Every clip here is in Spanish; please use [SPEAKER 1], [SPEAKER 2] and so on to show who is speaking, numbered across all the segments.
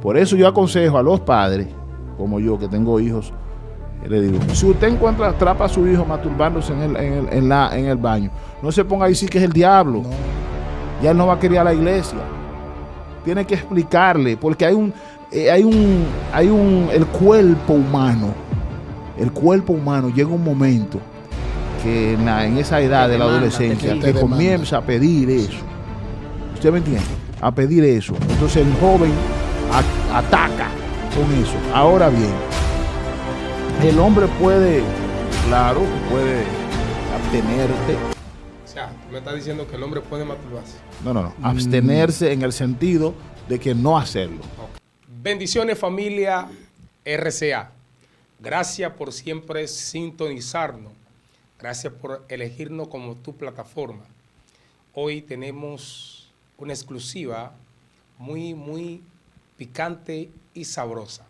[SPEAKER 1] Por eso yo aconsejo a los padres, como yo que tengo hijos, le digo, si usted atrapa a su hijo masturbándose en el baño, no se ponga a decir que es el diablo.
[SPEAKER 2] No.
[SPEAKER 1] Ya él no va a querer a la iglesia. Tiene que explicarle, porque el cuerpo humano. El cuerpo humano llega un momento que en esa edad de la adolescencia te comienza a pedir eso. ¿Usted me entiende? A pedir eso. Entonces el joven ataca con eso. Ahora bien, el hombre puede abstenerse.
[SPEAKER 3] O sea, tú me estás diciendo que el hombre puede masturbarse.
[SPEAKER 1] No. Abstenerse en el sentido de que no hacerlo.
[SPEAKER 3] Okay. Bendiciones, familia RCA. Gracias por siempre sintonizarnos. Gracias por elegirnos como tu plataforma. Hoy tenemos una exclusiva muy picante y sabrosa.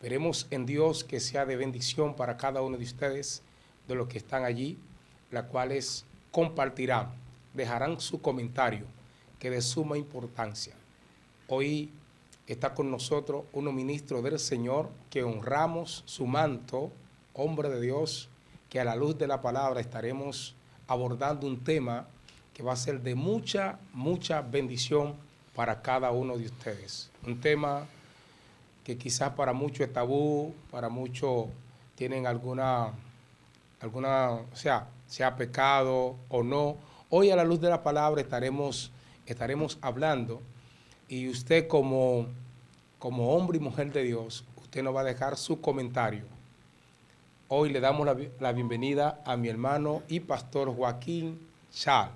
[SPEAKER 3] Veremos en Dios que sea de bendición para cada uno de ustedes, de los que están allí, las cuales compartirán, dejarán su comentario, que es de suma importancia. Hoy está con nosotros un ministro del Señor que honramos su manto, hombre de Dios, que a la luz de la palabra estaremos abordando un tema que va a ser de mucha bendición para cada uno de ustedes. Un tema que quizás para muchos es tabú, para muchos tienen alguna, o sea pecado o no. Hoy a la luz de la palabra estaremos hablando, y usted como hombre y mujer de Dios, usted nos va a dejar su comentario. Hoy le damos la bienvenida a mi hermano y pastor Joaquín Chal.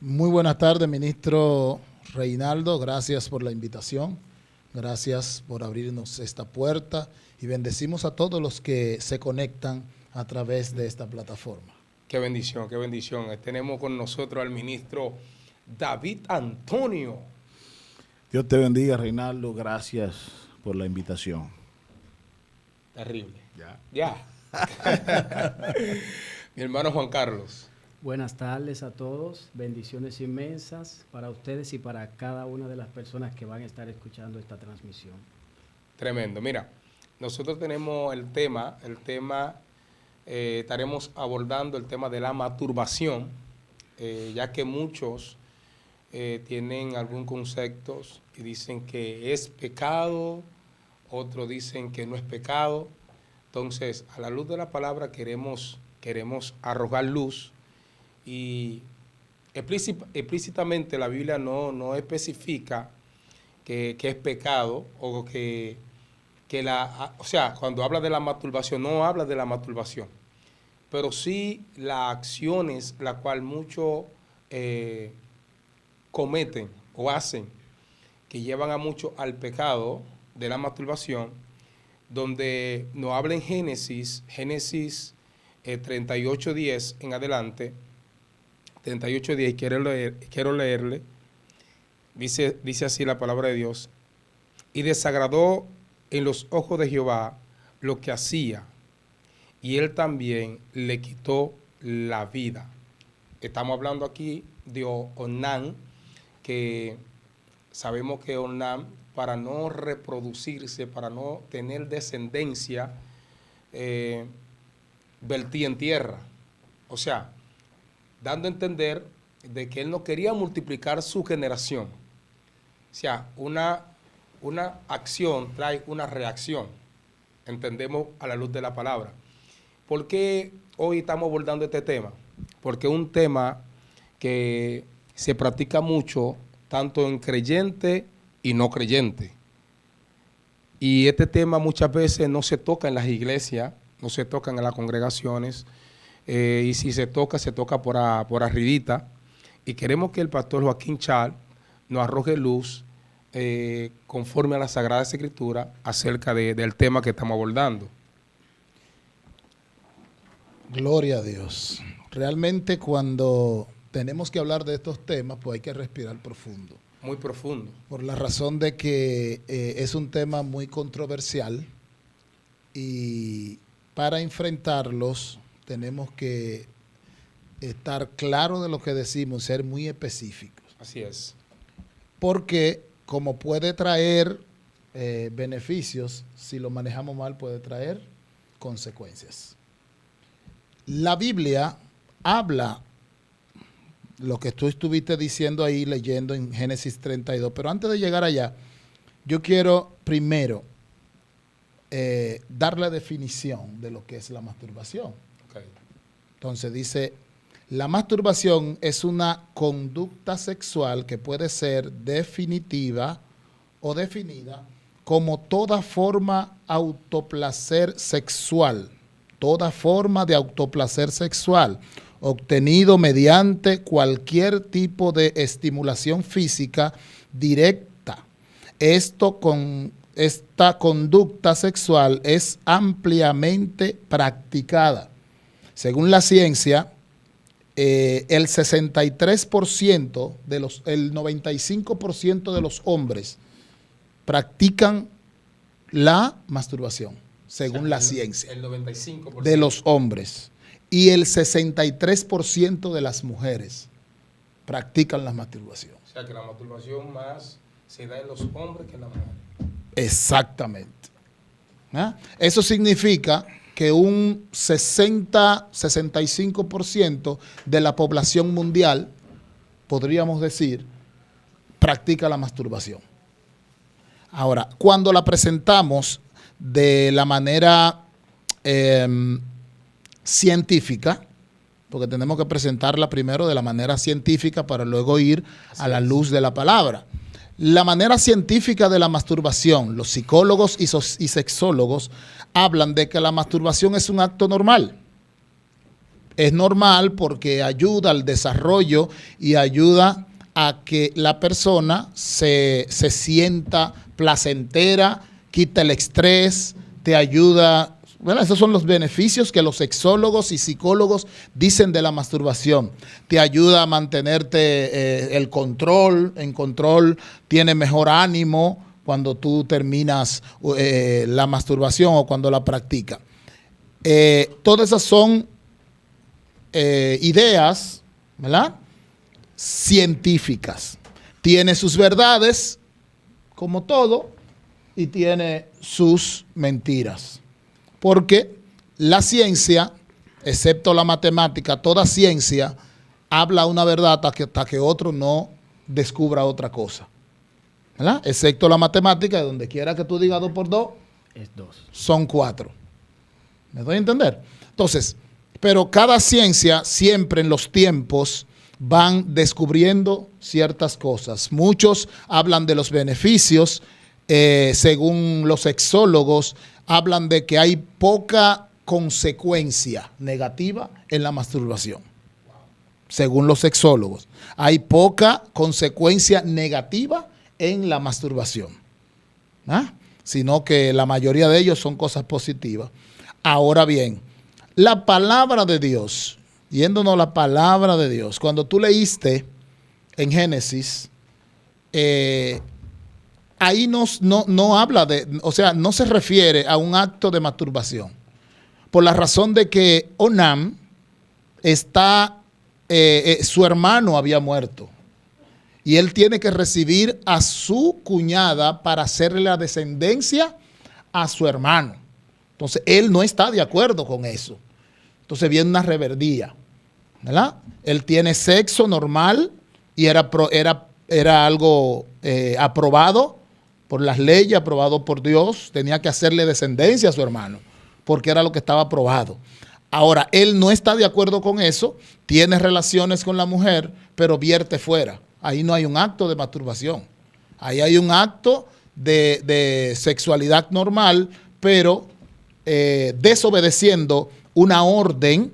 [SPEAKER 2] Muy buenas tardes, ministro Reinaldo. Gracias por la invitación. Gracias por abrirnos esta puerta y bendecimos a todos los que se conectan a través de esta plataforma.
[SPEAKER 3] Qué bendición, qué bendición. Tenemos con nosotros al ministro David Antonio.
[SPEAKER 1] Dios te bendiga, Reinaldo. Gracias por la invitación.
[SPEAKER 3] Terrible. Ya. Mi hermano Juan Carlos.
[SPEAKER 4] Buenas tardes a todos, bendiciones inmensas para ustedes y para cada una de las personas que van a estar escuchando esta transmisión.
[SPEAKER 3] Tremendo. Mira, nosotros tenemos el tema, estaremos abordando el tema de la masturbación, ya que muchos tienen algún concepto y dicen que es pecado, otros dicen que no es pecado. Entonces, a la luz de la palabra queremos arrojar luz, y explícitamente la Biblia no especifica que es pecado, o o sea, cuando habla de la masturbación, no habla de la masturbación, pero sí las acciones las cuales muchos cometen o hacen, que llevan a muchos al pecado de la masturbación, donde nos habla en Génesis 38:10 en adelante, 38:10, quiero leerle. Dice así la palabra de Dios: y desagradó en los ojos de Jehová lo que hacía, y él también le quitó la vida. Estamos hablando aquí de Onán, que sabemos que Onán, para no reproducirse, para no tener descendencia, vertía en tierra. O sea, dando a entender de que él no quería multiplicar su generación. O sea, una acción trae una reacción. Entendemos a la luz de la palabra. ¿Por qué hoy estamos abordando este tema? Porque es un tema que se practica mucho, tanto en creyente y no creyente. Y este tema muchas veces no se toca en las iglesias, no se toca en las congregaciones, y si se toca por arribita. Y queremos que el pastor Joaquín Chal nos arroje luz conforme a la Sagrada Escritura acerca del tema que estamos abordando.
[SPEAKER 2] Gloria a Dios. Realmente cuando tenemos que hablar de estos temas, pues hay que respirar profundo.
[SPEAKER 3] Muy profundo.
[SPEAKER 2] Por la razón de que es un tema muy controversial, y para enfrentarlos tenemos que estar claros de lo que decimos, ser muy específicos.
[SPEAKER 3] Así es.
[SPEAKER 2] Porque como puede traer beneficios, si lo manejamos mal puede traer consecuencias. La Biblia habla lo que tú estuviste diciendo ahí, leyendo en Génesis 32, pero antes de llegar allá, yo quiero primero dar la definición de lo que es la masturbación.
[SPEAKER 3] Okay.
[SPEAKER 2] Entonces dice, la masturbación es una conducta sexual que puede ser definitiva o definida como toda forma autoplacer sexual, toda forma de autoplacer sexual obtenido mediante cualquier tipo de estimulación física directa. Esta conducta sexual es ampliamente practicada. Según la ciencia, el 63% el 95% de los hombres practican la masturbación, según la ciencia.
[SPEAKER 3] El 95%
[SPEAKER 2] de los hombres. Y el 63% de las mujeres practican la masturbación.
[SPEAKER 3] O sea que la masturbación más se da en los hombres que en las mujeres.
[SPEAKER 2] Exactamente. ¿Ah? Eso significa que un 60-65% de la población mundial, podríamos decir, practica la masturbación. Ahora, cuando la presentamos de la manera científica, porque tenemos que presentarla primero de la manera científica para luego ir a la luz de la palabra. La manera científica de la masturbación, los psicólogos y sexólogos hablan de que la masturbación es un acto normal. Es normal porque ayuda al desarrollo y ayuda a que la persona se sienta placentera, quita el estrés, te ayuda. Bueno, esos son los beneficios que los sexólogos y psicólogos dicen de la masturbación. Te ayuda a mantenerte en control, tienes mejor ánimo cuando tú terminas la masturbación o cuando la practicas. Todas esas son ideas, ¿verdad?, científicas. Tiene sus verdades, como todo, y tiene sus mentiras. Porque la ciencia, excepto la matemática, toda ciencia habla una verdad hasta que otro no descubra otra cosa, ¿verdad? Excepto la matemática, de donde quiera que tú digas 2 por 2,
[SPEAKER 4] es 2.
[SPEAKER 2] son 4. ¿Me doy a entender? Entonces, pero cada ciencia siempre en los tiempos van descubriendo ciertas cosas. Muchos hablan de los beneficios, según los sexólogos, hablan de que hay poca consecuencia negativa en la masturbación. Según los sexólogos, hay poca consecuencia negativa en la masturbación, ¿ah?, sino que la mayoría de ellos son cosas positivas. Ahora bien, la palabra de Dios, yéndonos a la palabra de Dios, cuando tú leíste en Génesis, ahí no habla o sea, no se refiere a un acto de masturbación, por la razón de que Onam su hermano había muerto y él tiene que recibir a su cuñada para hacerle la descendencia a su hermano. Entonces, él no está de acuerdo con eso. Entonces viene una reverdía, ¿verdad? Él tiene sexo normal y era algo aprobado por las leyes, aprobado por Dios. Tenía que hacerle descendencia a su hermano, porque era lo que estaba aprobado. Ahora, él no está de acuerdo con eso, tiene relaciones con la mujer, pero vierte fuera. Ahí no hay un acto de masturbación. Ahí hay un acto de sexualidad normal, pero desobedeciendo una orden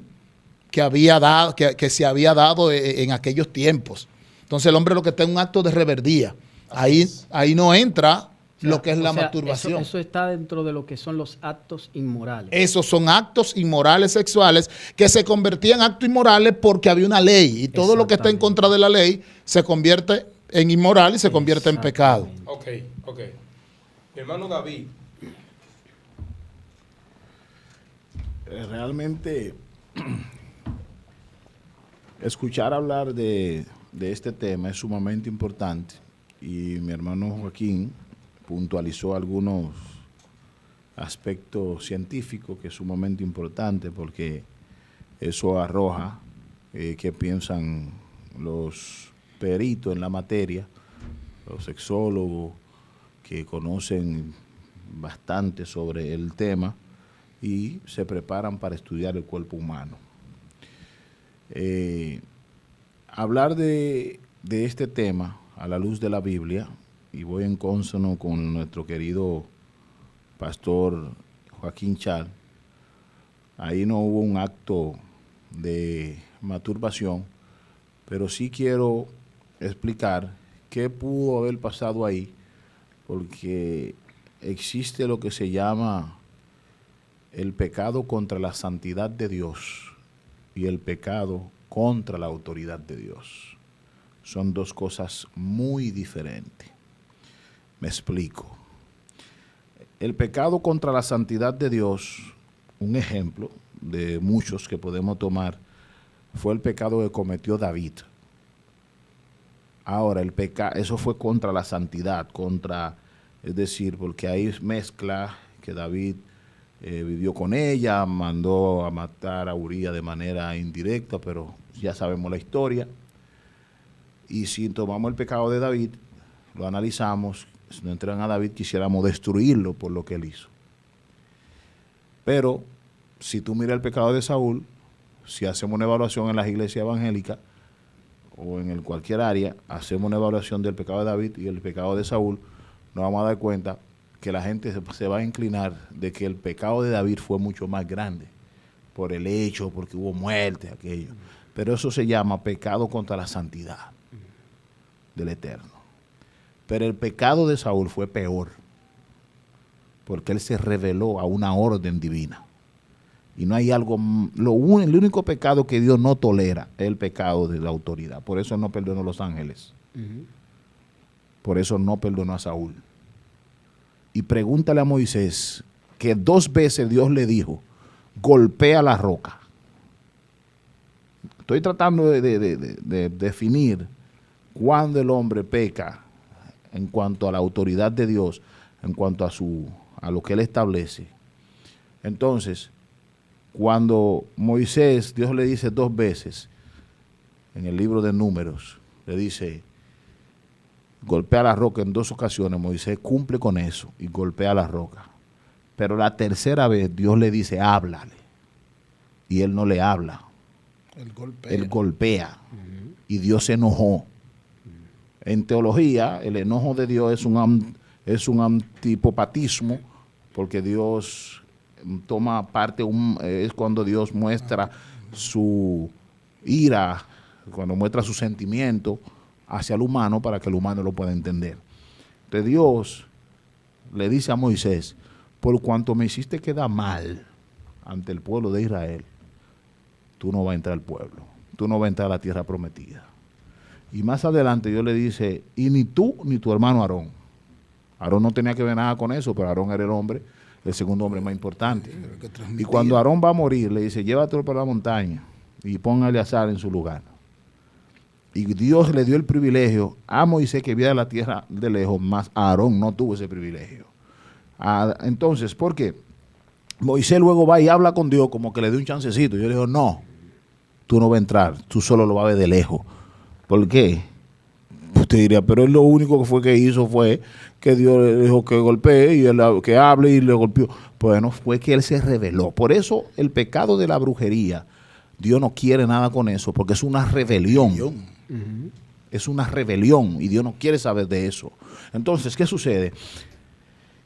[SPEAKER 2] que se había dado en aquellos tiempos. Entonces el hombre lo que está en un acto de reverdía. Ahí no entra lo que es la masturbación.
[SPEAKER 4] Eso está dentro de lo que son los actos inmorales.
[SPEAKER 2] Esos son actos inmorales sexuales que se convertían en actos inmorales porque había una ley. Y todo lo que está en contra de la ley se convierte en inmoral y se convierte en pecado.
[SPEAKER 3] Ok. Mi hermano David.
[SPEAKER 1] Realmente escuchar hablar de este tema es sumamente importante y mi hermano Joaquín puntualizó algunos aspectos científicos que es sumamente importante porque eso arroja qué piensan los peritos en la materia, los sexólogos que conocen bastante sobre el tema y se preparan para estudiar el cuerpo humano. Hablar de este tema a la luz de la Biblia, y voy en consono con nuestro querido pastor Joaquín Chal, ahí no hubo un acto de masturbación, pero sí quiero explicar qué pudo haber pasado ahí, porque existe lo que se llama el pecado contra la santidad de Dios y el pecado contra la autoridad de Dios. Son dos cosas muy diferentes. Me explico. El pecado contra la santidad de Dios, un ejemplo de muchos que podemos tomar, fue el pecado que cometió David. Ahora, eso fue contra la santidad, es decir, porque ahí mezcla que David vivió con ella, mandó a matar a Uría de manera indirecta, pero ya sabemos la historia. Y si tomamos el pecado de David, lo analizamos, si nos entregan a David, quisiéramos destruirlo por lo que él hizo. Pero si tú miras el pecado de Saúl, si hacemos una evaluación en las iglesias evangélicas o en cualquier área, hacemos una evaluación del pecado de David y el pecado de Saúl, nos vamos a dar cuenta que la gente se va a inclinar de que el pecado de David fue mucho más grande por el hecho, porque hubo muerte, aquello. Pero eso se llama pecado contra la santidad del Eterno. Pero el pecado de Saúl fue peor, porque él se rebeló a una orden divina. Y no hay algo, el único pecado que Dios no tolera es el pecado de la autoridad. Por eso no perdonó a los ángeles. Por eso no perdonó a Saúl. Y pregúntale a Moisés que 2 veces Dios le dijo, golpea la roca. Estoy tratando de definir cuándo el hombre peca en cuanto a la autoridad de Dios, en cuanto a lo que él establece. Entonces, cuando Moisés, Dios le dice 2 veces, en el libro de Números, le dice, golpea la roca en 2 ocasiones, Moisés cumple con eso y golpea la roca. Pero la tercera vez Dios le dice, háblale. Y él no le habla. Él golpea. Y Dios se enojó. En teología, el enojo de Dios es un antipopatismo, porque Dios toma parte, es cuando Dios muestra su ira, cuando muestra su sentimiento hacia el humano para que el humano lo pueda entender. Entonces Dios le dice a Moisés, por cuanto me hiciste quedar mal ante el pueblo de Israel, tú no vas a entrar al pueblo, tú no vas a entrar a la tierra prometida. Y más adelante Dios le dice, y ni tú ni tu hermano Aarón. Aarón no tenía que ver nada con eso, pero Aarón era el segundo hombre más importante. Y cuando Aarón va a morir, le dice, llévatelo para la montaña y pon a Eleazar en su lugar. Y Dios le dio el privilegio a Moisés que viera la tierra de lejos, más Aarón no tuvo ese privilegio. Entonces, ¿por qué? Moisés luego va y habla con Dios como que le dio un chancecito. Yo le digo, no, tú no vas a entrar, tú solo lo vas a ver de lejos. ¿Por qué? Usted diría, pero él lo único que hizo fue que Dios le dijo que golpee y él que hable y le golpeó. Bueno, fue que él se rebeló. Por eso el pecado de la brujería, Dios no quiere nada con eso, porque es una rebelión. Es una rebelión y Dios no quiere saber de eso. Entonces, ¿qué sucede?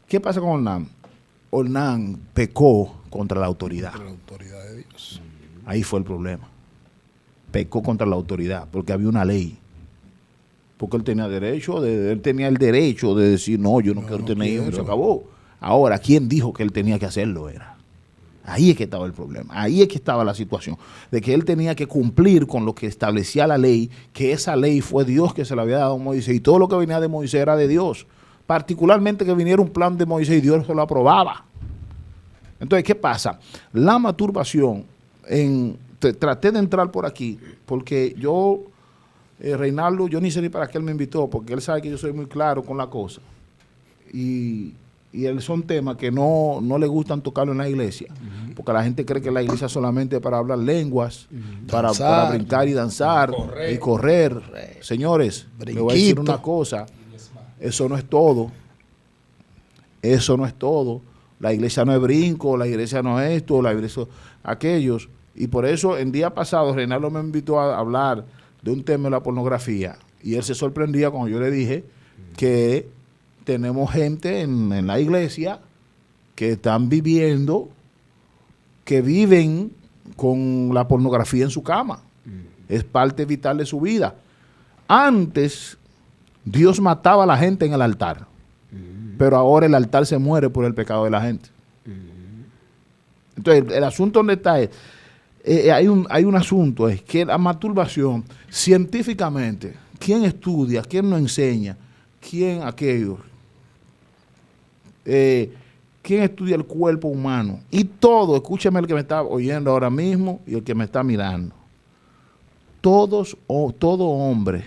[SPEAKER 1] ¿Qué pasa con Ornán? Ornán pecó contra la autoridad.
[SPEAKER 2] Contra la autoridad de Dios.
[SPEAKER 1] Ahí fue el problema. Pecó contra la autoridad, porque había una ley. Porque él tenía el derecho de decir, no, yo no quiero tener hijos, se acabó. Ahora, ¿quién dijo que él tenía que hacerlo? Ahí es que estaba el problema, ahí es que estaba la situación, de que él tenía que cumplir con lo que establecía la ley, que esa ley fue Dios que se la había dado a Moisés, y todo lo que venía de Moisés era de Dios, particularmente que viniera un plan de Moisés y Dios se lo aprobaba. Entonces, ¿qué pasa? La masturbación, traté de entrar por aquí, porque yo, Reinaldo, yo ni sé ni para qué él me invitó, porque él sabe que yo soy muy claro con la cosa. son temas que no le gustan tocarlo en la iglesia, porque la gente cree que la iglesia solamente es para hablar lenguas, para brincar y danzar y correr. Señores, le voy a decir una cosa, eso no es todo. Eso no es todo. La iglesia no es brinco, la iglesia no es esto, la iglesia aquellos. Y por eso, el día pasado, Reinaldo me invitó a hablar de un tema de la pornografía. Y él se sorprendía cuando yo le dije que tenemos gente en la iglesia que están viviendo, que viven con la pornografía en su cama. Es parte vital de su vida. Antes, Dios mataba a la gente en el altar. Pero ahora el altar se muere por el pecado de la gente. Entonces, el asunto donde está es, hay un asunto, es que la masturbación, científicamente, ¿quién estudia? ¿Quién nos enseña? ¿Quién aquello? ¿Quién estudia el cuerpo humano? Y todo, escúcheme el que me está oyendo ahora mismo y el que me está mirando. Todo hombre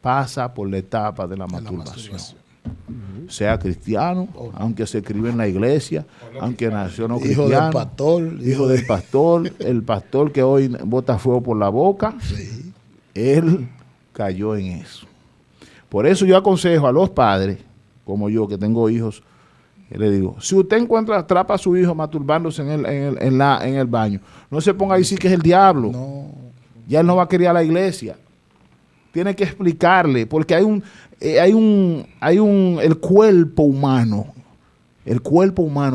[SPEAKER 1] pasa por la etapa de la masturbación. Sea cristiano, aunque se escribe en la iglesia, aunque nació no cristiano, hijo del pastor, el pastor que hoy bota fuego por la boca, él cayó en eso. Por eso yo aconsejo a los padres, como yo que tengo hijos, le digo, si usted atrapa a su hijo masturbándose en el baño, no se ponga a decir que es el diablo. No. Ya él no va a querer a la iglesia. Tiene que explicarle, porque el cuerpo humano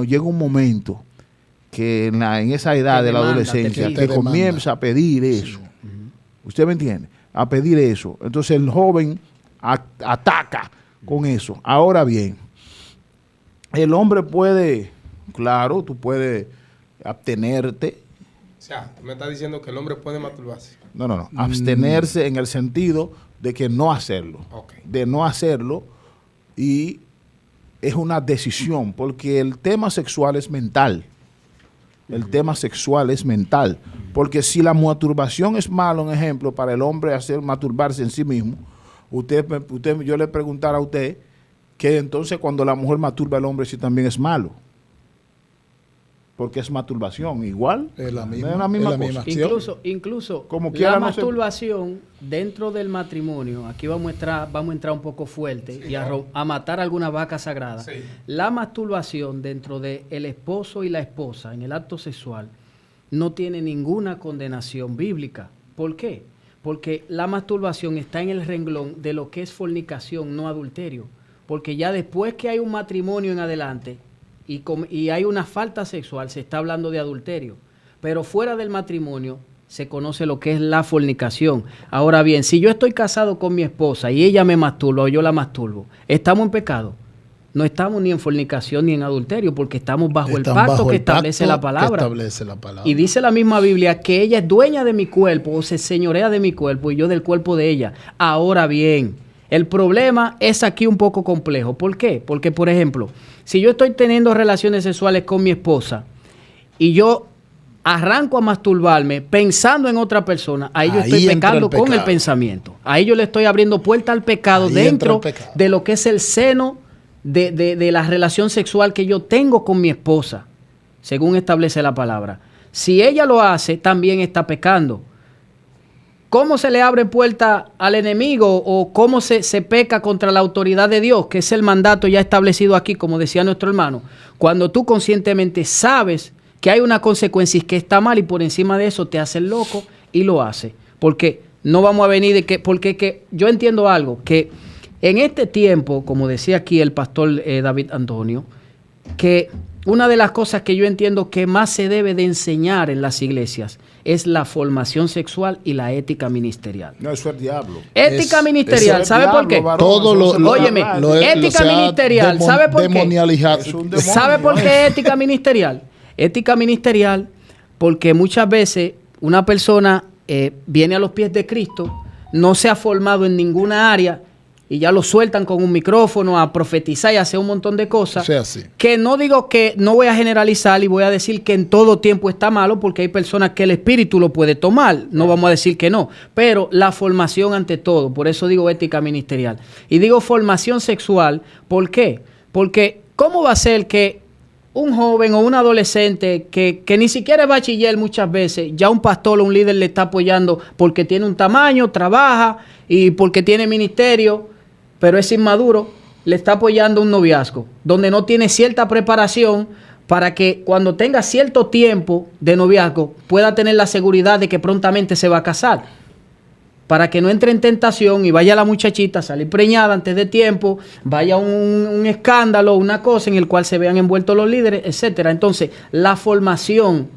[SPEAKER 1] llega un momento que en esa edad de la adolescencia que comienza a pedir eso. ¿Usted me entiende? A pedir eso. Entonces el joven ataca con eso. Ahora bien, el hombre puede, claro, tú puedes abstenerte.
[SPEAKER 3] O sea, tú me estás diciendo que el hombre puede masturbarse.
[SPEAKER 1] No. Abstenerse en el sentido de que no hacerlo.
[SPEAKER 3] Okay.
[SPEAKER 1] De no hacerlo, y es una decisión, porque el tema sexual es mental. El tema sexual es mental. Porque si la masturbación es malo, un ejemplo, para el hombre masturbarse en sí mismo, yo le preguntara a usted que entonces cuando la mujer masturba al hombre, si también es malo. Porque es masturbación, igual.
[SPEAKER 2] Es la misma
[SPEAKER 4] cosa. Incluso
[SPEAKER 1] como
[SPEAKER 4] la masturbación dentro del matrimonio, aquí vamos a entrar un poco fuerte, sí, y a matar alguna vaca sagrada. Sí. La masturbación dentro de el esposo y la esposa en el acto sexual no tiene ninguna condenación bíblica. ¿Por qué? Porque la masturbación está en el renglón de lo que es fornicación, no adulterio. Porque ya después que hay un matrimonio en adelante y hay una falta sexual, se está hablando de adulterio. Pero fuera del matrimonio se conoce lo que es la fornicación. Ahora bien, si yo estoy casado con mi esposa y ella me masturba o yo la masturbo, ¿estamos en pecado? No estamos ni en fornicación ni en adulterio, porque estamos bajo el pacto que establece la palabra. Y dice la misma Biblia que ella es dueña de mi cuerpo o se señorea de mi cuerpo y yo del cuerpo de ella. Ahora bien, el problema es aquí un poco complejo. ¿Por qué? Porque, por ejemplo, si yo estoy teniendo relaciones sexuales con mi esposa y yo arranco a masturbarme pensando en otra persona, ahí yo estoy pecando con el pensamiento. Ahí yo le estoy abriendo puerta al pecado dentro de lo que es el seno de la relación sexual que yo tengo con mi esposa, según establece la palabra. Si ella lo hace, también está pecando. ¿Cómo se le abre puerta al enemigo o cómo se peca contra la autoridad de Dios, que es el mandato ya establecido aquí, como decía nuestro hermano? Cuando tú conscientemente sabes que hay una consecuencia y que está mal y por encima de eso te haces loco y lo hace. Porque no vamos a venir de que... Porque yo entiendo algo, que en este tiempo, como decía aquí el pastor David Antonio, que una de las cosas que yo entiendo que más se debe de enseñar en las iglesias es la formación sexual y la ética ministerial.
[SPEAKER 1] No, eso es el diablo.
[SPEAKER 4] Ética ministerial, ¿sabe por qué? Óyeme, ética ministerial, ¿sabe por qué? ¿Sabe por qué ética ministerial? Ética ministerial porque muchas veces una persona viene a los pies de Cristo, no se ha formado en ninguna área y ya lo sueltan con un micrófono a profetizar y a hacer un montón de cosas. Que no digo que no voy a generalizar y voy a decir que en todo tiempo está malo, porque hay personas que el espíritu lo puede tomar. No vamos a decir que no. Pero la formación ante todo. Por eso digo ética ministerial. Y digo formación sexual. ¿Por qué? Porque, ¿cómo va a ser que un joven o un adolescente que ni siquiera es bachiller muchas veces, ya un pastor o un líder le está apoyando porque tiene un tamaño, trabaja y porque tiene ministerio, pero es inmaduro, le está apoyando un noviazgo donde no tiene cierta preparación para que cuando tenga cierto tiempo de noviazgo pueda tener la seguridad de que prontamente se va a casar? Para que no entre en tentación y vaya la muchachita a salir preñada antes de tiempo, vaya un escándalo, una cosa en el cual se vean envueltos los líderes, etcétera. Entonces, la formación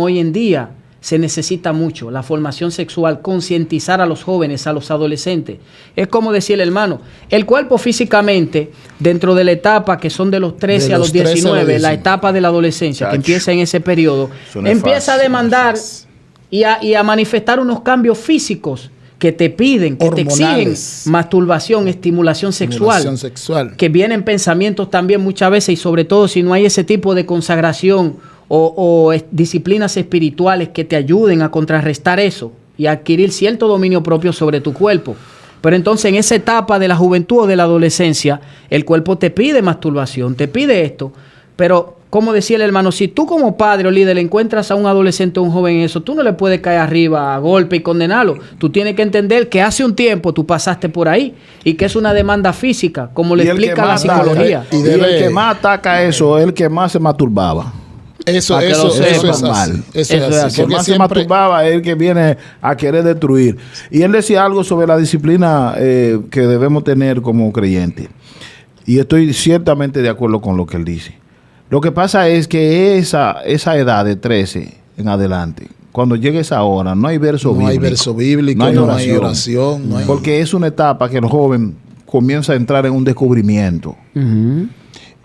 [SPEAKER 4] hoy en día se necesita mucho, la formación sexual, concientizar a los jóvenes, a los adolescentes. Es como decía el hermano, el cuerpo físicamente, dentro de la etapa que son de los 13 a los 19, la etapa de la adolescencia, que empieza en ese periodo, empieza a demandar y a manifestar unos cambios físicos que te piden, que te exigen masturbación, estimulación sexual, que vienen pensamientos también muchas veces, y sobre todo si no hay ese tipo de consagración o disciplinas espirituales que te ayuden a contrarrestar eso y a adquirir cierto dominio propio sobre tu cuerpo. Pero entonces en esa etapa de la juventud o de la adolescencia, el cuerpo te pide masturbación, te pide esto, pero como decía el hermano, si tú como padre o líder encuentras a un adolescente o un joven en eso, tú no le puedes caer arriba a golpe y condenarlo. Tú tienes que entender que hace un tiempo tú pasaste por ahí y que es una demanda física, como le explica la psicología.
[SPEAKER 1] Y el que más ataca eso es el que más se masturbaba.
[SPEAKER 2] Eso es mal. Eso es así.
[SPEAKER 1] El que más se masturbaba es el que viene a querer destruir. Y él decía algo sobre la disciplina que debemos tener como creyentes. Y estoy ciertamente de acuerdo con lo que él dice. Lo que pasa es que esa edad de 13 en adelante, cuando llegue esa hora, no hay verso bíblico.
[SPEAKER 2] No hay verso bíblico, no hay oración.
[SPEAKER 1] Porque es una etapa que el joven comienza a entrar en un descubrimiento.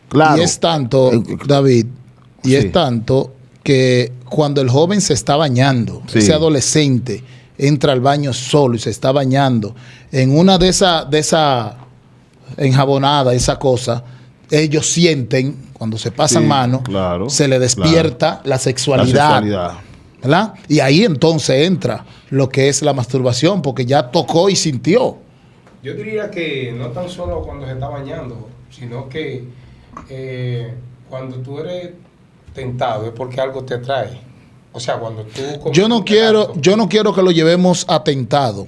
[SPEAKER 1] Claro.
[SPEAKER 2] Y es tanto, David, es tanto que cuando el joven se está bañando, ese adolescente entra al baño solo y se está bañando, en una de esa enjabonada, esa cosa, ellos sienten, cuando se pasan mano, se le despierta la sexualidad. ¿Verdad? Y ahí entonces entra lo que es la masturbación, porque ya tocó y sintió.
[SPEAKER 3] Yo diría que no tan solo cuando se está bañando, sino que cuando tú eres tentado es porque algo te atrae. O sea, cuando tú...
[SPEAKER 2] Yo no quiero que lo llevemos a tentado.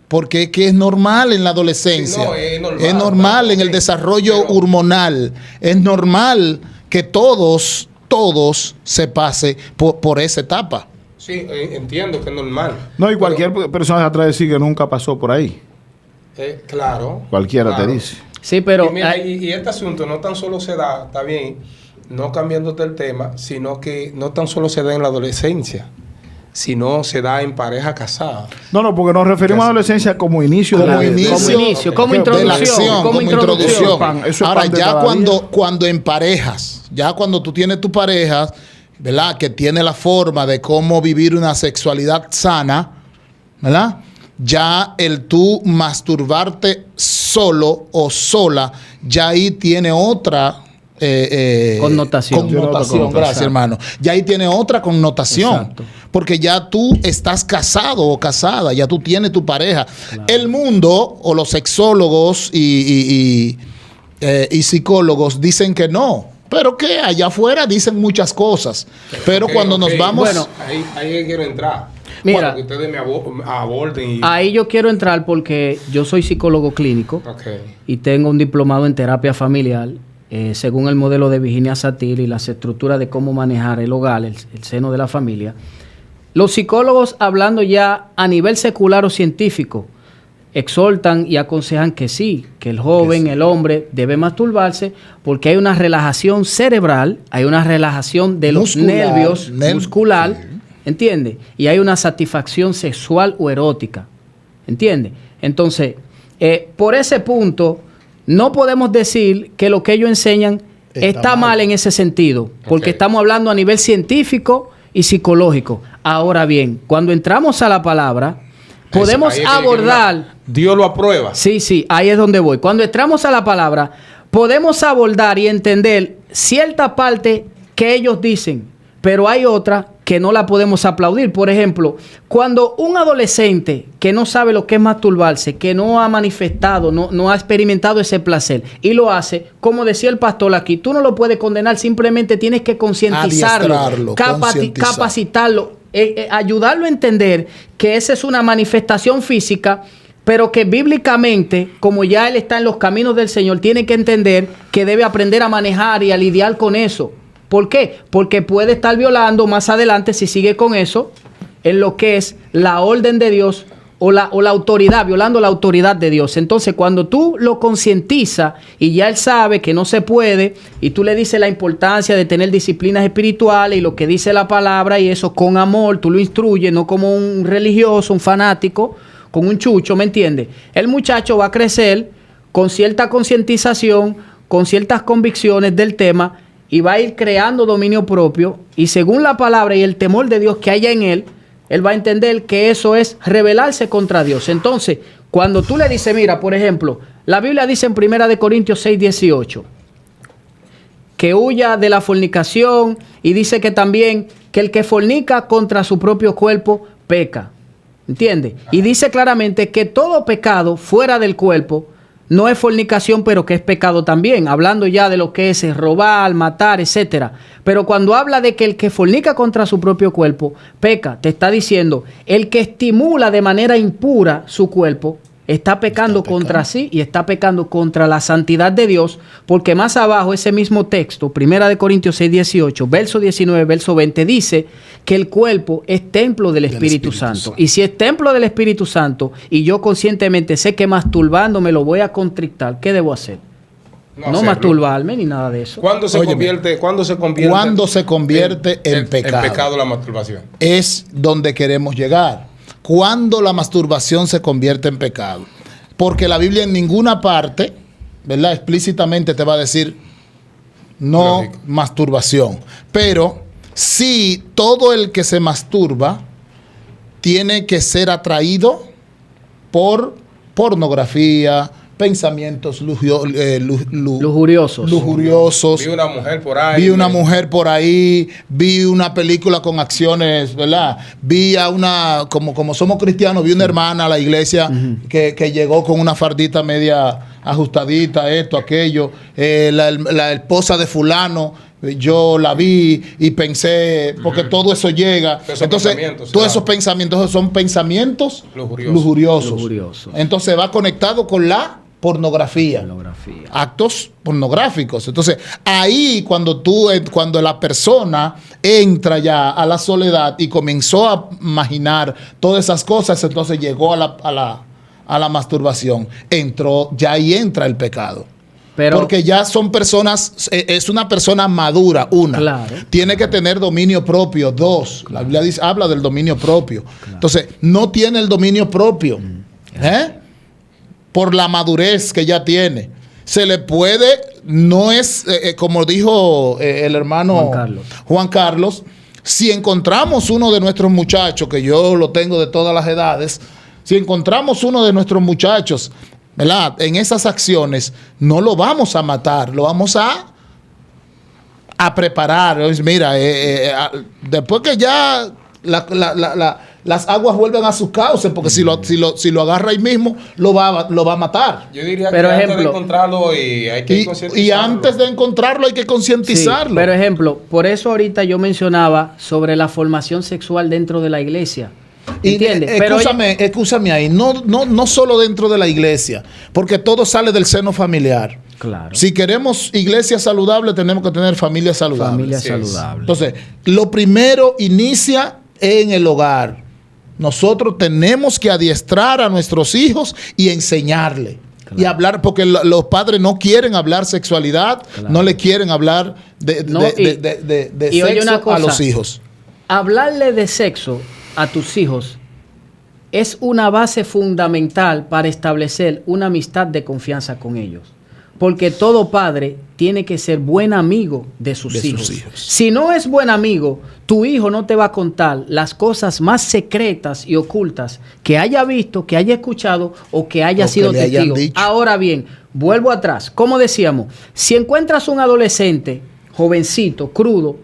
[SPEAKER 2] Porque es que es normal en la adolescencia, es normal en el desarrollo hormonal, es normal que todos se pase por esa etapa.
[SPEAKER 3] Sí, entiendo que es normal.
[SPEAKER 1] No, y cualquier persona se atreve a decir que nunca pasó por ahí.
[SPEAKER 3] Claro.
[SPEAKER 1] Cualquiera te dice.
[SPEAKER 4] Sí, pero...
[SPEAKER 3] Y este asunto no tan solo se da, está bien, no cambiándote el tema, sino que no tan solo se da en la adolescencia, sino se da en pareja casada.
[SPEAKER 1] No, porque nos referimos a adolescencia como inicio de la
[SPEAKER 4] introducción. Como introducción.
[SPEAKER 2] Ahora, ya cuando en parejas, ya cuando tú tienes tu pareja, ¿verdad? Que tiene la forma de cómo vivir una sexualidad sana, ¿verdad? Ya el tú masturbarte solo o sola, ya ahí tiene otra
[SPEAKER 4] connotación.
[SPEAKER 2] Gracias, hermano. Ya ahí tiene otra connotación.
[SPEAKER 4] Exacto.
[SPEAKER 2] Porque ya tú estás casado o casada, ya tú tienes tu pareja. Claro. El mundo o los sexólogos y psicólogos dicen que no. Pero que allá afuera dicen muchas cosas. Pero cuando nos vamos...
[SPEAKER 3] Bueno, ahí quiero entrar.
[SPEAKER 4] Mira,
[SPEAKER 3] que ustedes me aborden.
[SPEAKER 4] Ahí yo quiero entrar porque yo soy psicólogo clínico y tengo un diplomado en terapia familiar. Según el modelo de Virginia Satir y las estructuras de cómo manejar el hogar, el seno de la familia, los psicólogos, hablando ya a nivel secular o científico, exhortan y aconsejan que sí, que el joven, el hombre, debe masturbarse porque hay una relajación cerebral, hay una relajación de los nervios muscular, ¿entiende? Y hay una satisfacción sexual o erótica, ¿entiende? Entonces, por ese punto... No podemos decir que lo que ellos enseñan está mal en ese sentido, porque estamos hablando a nivel científico y psicológico. Ahora bien, cuando entramos a la palabra, podemos abordar...
[SPEAKER 3] Dios lo aprueba.
[SPEAKER 4] Sí, ahí es donde voy. Cuando entramos a la palabra, podemos abordar y entender cierta parte que ellos dicen, pero hay otra que no la podemos aplaudir. Por ejemplo, cuando un adolescente que no sabe lo que es masturbarse, que no ha manifestado, no ha experimentado ese placer y lo hace, como decía el pastor aquí, tú no lo puedes condenar, simplemente tienes que concientizarlo, capacitarlo, ayudarlo a entender que esa es una manifestación física, pero que bíblicamente, como ya él está en los caminos del Señor, tiene que entender que debe aprender a manejar y a lidiar con eso. ¿Por qué? Porque puede estar violando más adelante, si sigue con eso, en lo que es la orden de Dios o la autoridad, violando la autoridad de Dios. Entonces, cuando tú lo concientizas y ya él sabe que no se puede, y tú le dices la importancia de tener disciplinas espirituales y lo que dice la palabra y eso con amor, tú lo instruyes, no como un religioso, un fanático, con un chucho, ¿me entiendes? El muchacho va a crecer con cierta concientización, con ciertas convicciones del tema, y va a ir creando dominio propio, y según la palabra y el temor de Dios que haya en él, él va a entender que eso es rebelarse contra Dios. Entonces, cuando tú le dices, mira, por ejemplo, la Biblia dice en 1 Corintios 6:18, que huya de la fornicación, y dice que también que el que fornica contra su propio cuerpo peca. ¿Entiendes? Y dice claramente que todo pecado fuera del cuerpo no es fornicación, pero que es pecado también, hablando ya de lo que es robar, matar, etcétera. Pero cuando habla de que el que fornica contra su propio cuerpo peca, te está diciendo, el que estimula de manera impura su cuerpo está pecando contra sí y está pecando contra la santidad de Dios, porque más abajo ese mismo texto, 1 Corintios 6:18, verso 19, verso 20, dice que el cuerpo es templo del Espíritu Santo. Y si es templo del Espíritu Santo y yo conscientemente sé que masturbándome lo voy a contrictar, ¿qué debo hacer? No masturbarme ni nada de eso.
[SPEAKER 3] ¿Cuándo se convierte
[SPEAKER 2] en pecado?
[SPEAKER 3] En pecado la masturbación.
[SPEAKER 2] Es donde queremos llegar. Cuando la masturbación se convierte en pecado. Porque la Biblia en ninguna parte, ¿verdad?, explícitamente te va a decir no masturbación. Pero sí, todo el que se masturba tiene que ser atraído por pornografía, pensamientos lujuriosos.
[SPEAKER 3] Vi una mujer por ahí.
[SPEAKER 2] Vi una película con acciones, ¿verdad? Vi a una, como somos cristianos, vi una hermana a la iglesia que llegó con una fardita media ajustadita, esto, aquello. La esposa de fulano, yo la vi y pensé, porque todo eso llega. Entonces, todos esos pensamientos son pensamientos lujuriosos. Entonces va conectado con la pornografía. Actos pornográficos. Entonces, ahí cuando la persona entra ya a la soledad y comenzó a imaginar todas esas cosas, entonces llegó a la masturbación. Ahí entra el pecado. Porque ya son personas, es una persona madura, una. Claro. Tiene que tener dominio propio, dos. La Biblia habla del dominio propio. Claro. Entonces, no tiene el dominio propio. Por la madurez que ya tiene. Se le puede, no es, como dijo el hermano Juan Carlos, si encontramos uno de nuestros muchachos, que yo lo tengo de todas las edades, si encontramos uno de nuestros muchachos, ¿verdad?, en esas acciones, no lo vamos a matar, lo vamos a preparar. Mira, después que ya las aguas vuelven a sus cauces, porque si lo agarra ahí mismo, lo va a matar.
[SPEAKER 3] Yo diría que antes de encontrarlo hay que concientizarlo.
[SPEAKER 2] Y antes de encontrarlo hay que concientizarlo.
[SPEAKER 4] Sí, pero ejemplo, por eso ahorita yo mencionaba sobre la formación sexual dentro de la iglesia. ¿Entiendes?
[SPEAKER 2] Escúchame ahí, no solo dentro de la iglesia, porque todo sale del seno familiar.
[SPEAKER 4] Claro.
[SPEAKER 2] Si queremos iglesia saludable, tenemos que tener familia saludable. Entonces, lo primero inicia en el hogar. Nosotros tenemos que adiestrar a nuestros hijos y enseñarle. Claro. Y hablar, porque los padres no quieren hablar sexualidad, no le quieren hablar de sexo a los hijos.
[SPEAKER 4] Hablarle de sexo a tus hijos es una base fundamental para establecer una amistad de confianza con ellos. Porque todo padre tiene que ser buen amigo de sus hijos. Si no es buen amigo, tu hijo no te va a contar las cosas más secretas y ocultas que haya visto, que haya escuchado o que haya sido testigo. Ahora bien, vuelvo atrás. Como decíamos, si encuentras un adolescente, jovencito, crudo,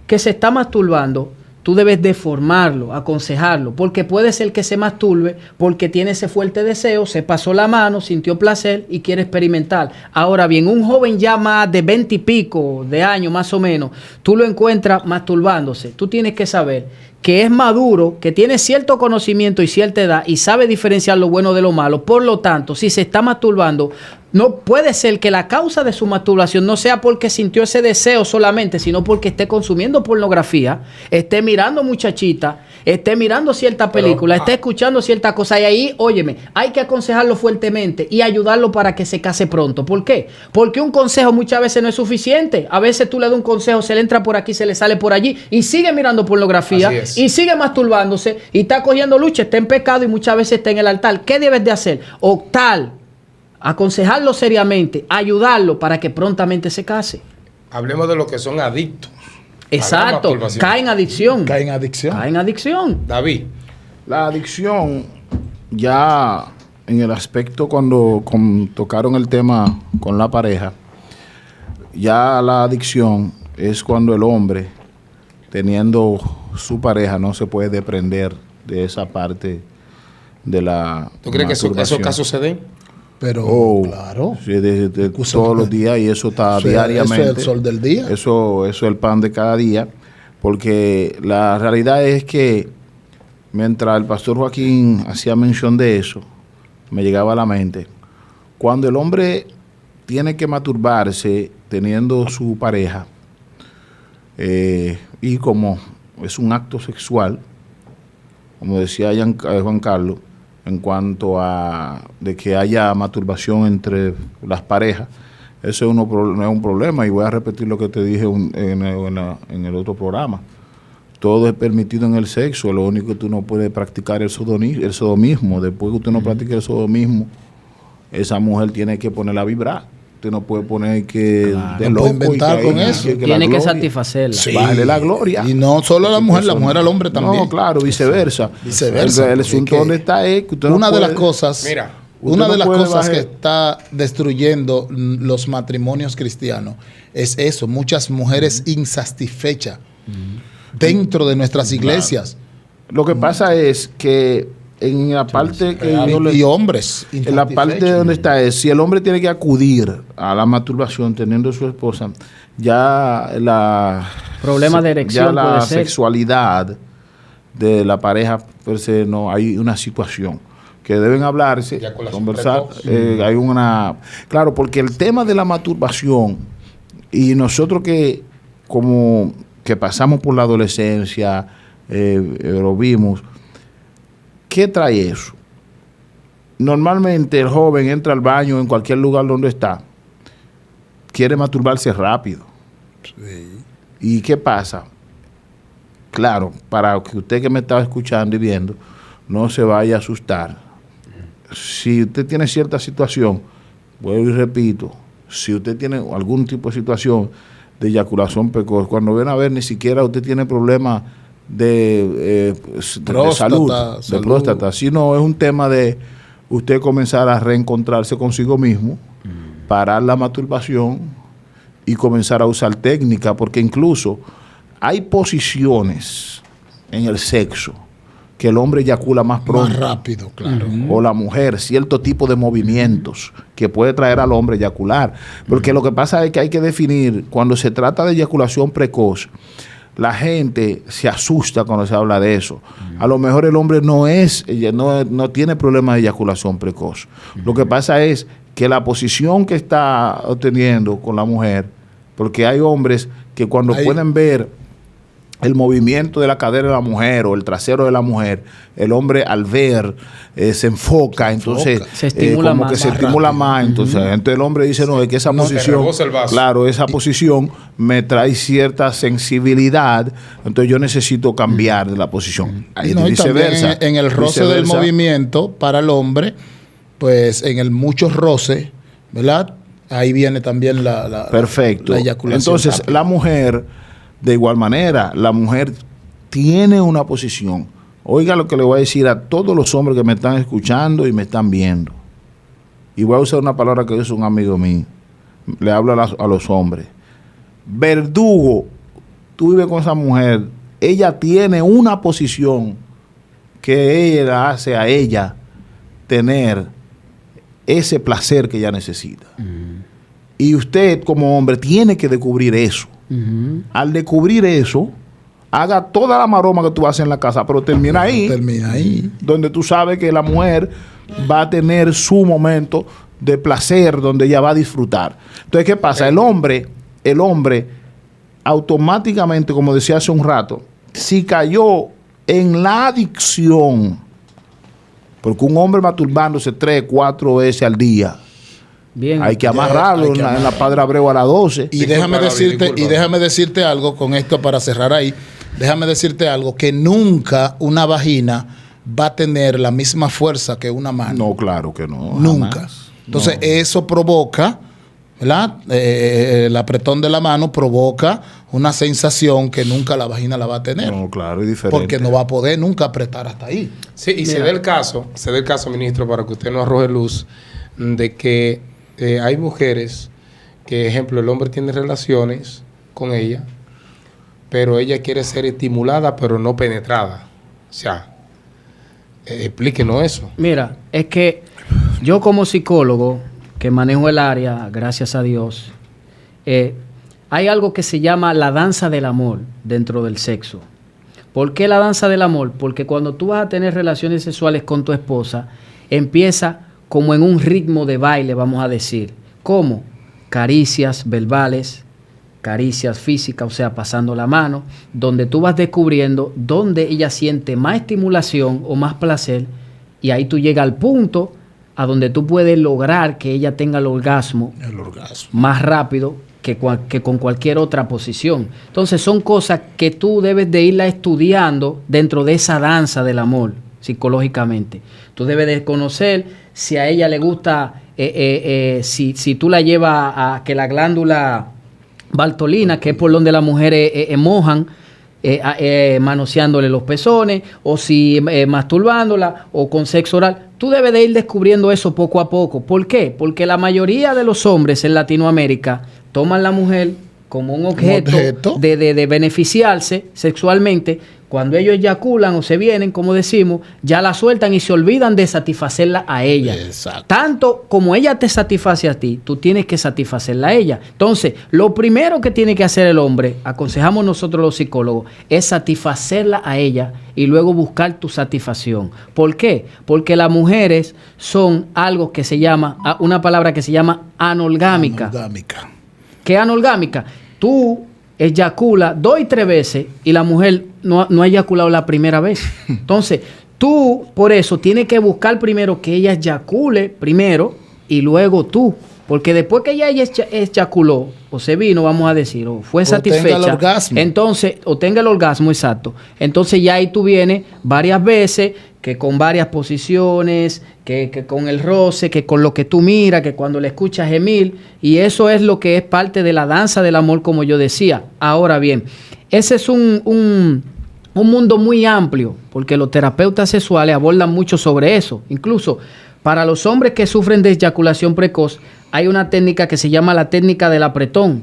[SPEAKER 4] que se está masturbando, tú debes de formarlo, aconsejarlo, porque puede ser que se masturbe porque tiene ese fuerte deseo, se pasó la mano, sintió placer y quiere experimentar. Ahora bien, un joven ya más de 20 y pico de años más o menos, tú lo encuentras masturbándose. Tú tienes que saber que es maduro, que tiene cierto conocimiento y cierta edad y sabe diferenciar lo bueno de lo malo. Por lo tanto, si se está masturbando, no puede ser que la causa de su masturbación no sea porque sintió ese deseo solamente, sino porque esté consumiendo pornografía, esté mirando muchachitas, esté mirando cierta película, esté escuchando cierta cosa. Y ahí, óyeme, hay que aconsejarlo fuertemente y ayudarlo para que se case pronto. ¿Por qué? Porque un consejo muchas veces no es suficiente. A veces tú le das un consejo, se le entra por aquí, se le sale por allí y sigue mirando pornografía y sigue masturbándose y está cogiendo lucha, está en pecado y muchas veces está en el altar. ¿Qué debes de hacer? Optar, aconsejarlo seriamente, ayudarlo para que prontamente se case.
[SPEAKER 3] Hablemos de los que son adictos.
[SPEAKER 4] Exacto, cae en adicción.
[SPEAKER 2] Cae en adicción.
[SPEAKER 4] Cae en adicción.
[SPEAKER 3] David.
[SPEAKER 1] La adicción, ya en el aspecto cuando tocaron el tema con la pareja, ya la adicción es cuando el hombre, teniendo su pareja, no se puede desprender de esa parte de la
[SPEAKER 3] ¿Tú crees que esos casos se den?
[SPEAKER 2] Pero, claro.
[SPEAKER 1] Sí, de todos los días, y eso está diariamente.
[SPEAKER 2] Eso es el sol del día.
[SPEAKER 1] Eso es el pan de cada día, porque la realidad es que mientras el pastor Joaquín hacía mención de eso, me llegaba a la mente, cuando el hombre tiene que masturbarse teniendo su pareja, y como es un acto sexual, como decía Juan Carlos, en cuanto a de que haya masturbación entre las parejas, eso no es un problema, y voy a repetir lo que te dije en el otro programa. Todo es permitido en el sexo, lo único que tú no puedes practicar es el sodomismo. Después que usted no practique el sodomismo, esa mujer tiene que ponerla a vibrar. Usted no puede poner que de
[SPEAKER 2] no
[SPEAKER 1] loco
[SPEAKER 2] puede inventar con eso.
[SPEAKER 4] Tiene que satisfacerla.
[SPEAKER 1] Sí. Bájale la gloria.
[SPEAKER 2] Y no solo a la mujer al hombre también.
[SPEAKER 1] No, claro, viceversa.
[SPEAKER 2] Viceversa.
[SPEAKER 1] El asunto donde está es que usted no
[SPEAKER 2] una
[SPEAKER 1] puede,
[SPEAKER 2] de las cosas,
[SPEAKER 3] mira,
[SPEAKER 2] una de las cosas que
[SPEAKER 1] bajar.
[SPEAKER 2] está destruyendo los matrimonios cristianos es eso, muchas mujeres insatisfechas dentro de nuestras iglesias.
[SPEAKER 1] Lo que pasa es que en la parte que
[SPEAKER 2] Y hombres
[SPEAKER 1] en la parte donde está es, si el hombre tiene que acudir a la masturbación teniendo su esposa, ya la
[SPEAKER 4] problema de erección
[SPEAKER 1] ya la
[SPEAKER 4] puede ser.
[SPEAKER 1] sexualidad de la pareja per se, no hay una situación que deben hablarse, conversar. Hay una, claro, porque el tema de la masturbación, y nosotros que como que pasamos por la adolescencia, lo vimos. ¿Qué trae eso? Normalmente el joven entra al baño en cualquier lugar donde está, quiere masturbarse rápido.
[SPEAKER 2] Sí.
[SPEAKER 1] ¿Y qué pasa? Claro, para que usted que me estaba escuchando y viendo, no se vaya a asustar. Si usted tiene cierta situación, vuelvo y repito, si usted tiene algún tipo de situación de eyaculación precoz, cuando ven a ver, ni siquiera usted tiene problemas de salud, de próstata, sino es un tema de usted comenzar a reencontrarse consigo mismo, parar la masturbación y comenzar a usar técnica, porque incluso hay posiciones en el sexo que el hombre eyacula más pronto,
[SPEAKER 2] más rápido, claro.
[SPEAKER 1] O la mujer, cierto tipo de movimientos que puede traer al hombre eyacular, porque lo que pasa es que hay que definir, cuando se trata de eyaculación precoz, la gente se asusta cuando se habla de eso. A lo mejor el hombre no tiene problema de eyaculación precoz. Lo que pasa es que la posición que está obteniendo con la mujer, porque hay hombres que cuando pueden ver el movimiento de la cadera de la mujer o el trasero de la mujer, el hombre al ver se enfoca, entonces
[SPEAKER 4] se estimula
[SPEAKER 1] como
[SPEAKER 4] más,
[SPEAKER 1] que se estimula más, entonces el hombre dice, no, es que esa posición, claro, esa posición me trae cierta sensibilidad, entonces yo necesito cambiar de la posición. Ahí
[SPEAKER 2] No,
[SPEAKER 1] viceversa.
[SPEAKER 2] Y también en el roce del movimiento para el hombre, pues en el mucho roce, ¿verdad? Ahí viene también
[SPEAKER 1] perfecto.
[SPEAKER 2] La eyaculación.
[SPEAKER 1] Entonces, rápida. La mujer, de igual manera, la mujer tiene una posición. Oiga lo que le voy a decir a todos los hombres que me están escuchando y me están viendo. Y voy a usar una palabra que es un amigo mío. Le hablo a los hombres. Verdugo, tú vives con esa mujer ella tiene una posición que ella hace a ella tener ese placer que ella necesita. Y usted como hombre tiene que descubrir eso. Al descubrir eso, haga toda la maroma que tú haces en la casa, pero termina ahí. Donde tú sabes que la mujer va a tener su momento de placer, donde ella va a disfrutar. Entonces, ¿qué pasa? El hombre automáticamente, como decía hace un rato, si cayó en la adicción, porque un hombre masturbándose 3, 4 veces al día, bien, hay que amarrarlo en la Padre Abreu a las 12.
[SPEAKER 2] Y déjame decirte algo con esto para cerrar ahí. Déjame decirte algo, que nunca una vagina va a tener la misma fuerza que una mano.
[SPEAKER 1] No, claro que no.
[SPEAKER 2] Nunca.
[SPEAKER 1] Jamás.
[SPEAKER 2] Entonces,
[SPEAKER 1] no.
[SPEAKER 2] Eso provoca, ¿verdad? El apretón de la mano provoca una sensación que nunca la vagina la va a tener.
[SPEAKER 1] No, claro, es diferente.
[SPEAKER 2] Porque no va a poder nunca apretar hasta ahí.
[SPEAKER 3] Sí, y se da el caso, ministro, para que usted nos arroje luz, de que hay mujeres que, ejemplo, el hombre tiene relaciones con ella, pero ella quiere ser estimulada, pero no penetrada. O sea, explíquenos eso.
[SPEAKER 4] Mira, es que yo como psicólogo, que manejo el área, gracias a Dios, hay algo que se llama la danza del amor dentro del sexo. ¿Por qué la danza del amor? Porque cuando tú vas a tener relaciones sexuales con tu esposa, empieza como en un ritmo de baile, vamos a decir. ¿Cómo? Caricias verbales, caricias físicas, o sea, pasando la mano, donde tú vas descubriendo dónde ella siente más estimulación o más placer, y ahí tú llegas al punto a donde tú puedes lograr que ella tenga el orgasmo más rápido que con cualquier otra posición. Entonces son cosas que tú debes de irla estudiando dentro de esa danza del amor, psicológicamente. Tú debes de conocer si a ella le gusta, si tú la llevas a que la glándula Bartolina, que es por donde las mujeres mojan, manoseándole los pezones, o si masturbándola, o con sexo oral. Tú debes de ir descubriendo eso poco a poco. ¿Por qué? Porque la mayoría de los hombres en Latinoamérica toman a la mujer como un objeto de beneficiarse sexualmente. Cuando ellos eyaculan o se vienen, como decimos, ya la sueltan y se olvidan de satisfacerla a ella.
[SPEAKER 2] Exacto.
[SPEAKER 4] Tanto como ella te satisface a ti, tú tienes que satisfacerla a ella. Entonces, lo primero que tiene que hacer el hombre, aconsejamos nosotros los psicólogos, es satisfacerla a ella y luego buscar tu satisfacción. ¿Por qué? Porque las mujeres son algo que se llama, una palabra que se llama anorgámica. ¿Qué es anorgámica? Tú eyacula 2 y 3 veces y la mujer no ha eyaculado la primera vez. Entonces, tú por eso tienes que buscar primero que ella eyacule primero y luego tú. Porque después que ella eyaculó o se vino, vamos a decir, o fue satisfecha,
[SPEAKER 2] tenga el orgasmo.
[SPEAKER 4] Entonces, o tenga el orgasmo, exacto. Entonces ya ahí tú vienes varias veces, que con varias posiciones, que con el roce, que con lo que tú miras, que cuando le escuchas gemir, y eso es lo que es parte de la danza del amor, como yo decía. Ahora bien, ese es un mundo muy amplio, porque los terapeutas sexuales abordan mucho sobre eso. Incluso para los hombres que sufren de eyaculación precoz, hay una técnica que se llama la técnica del apretón.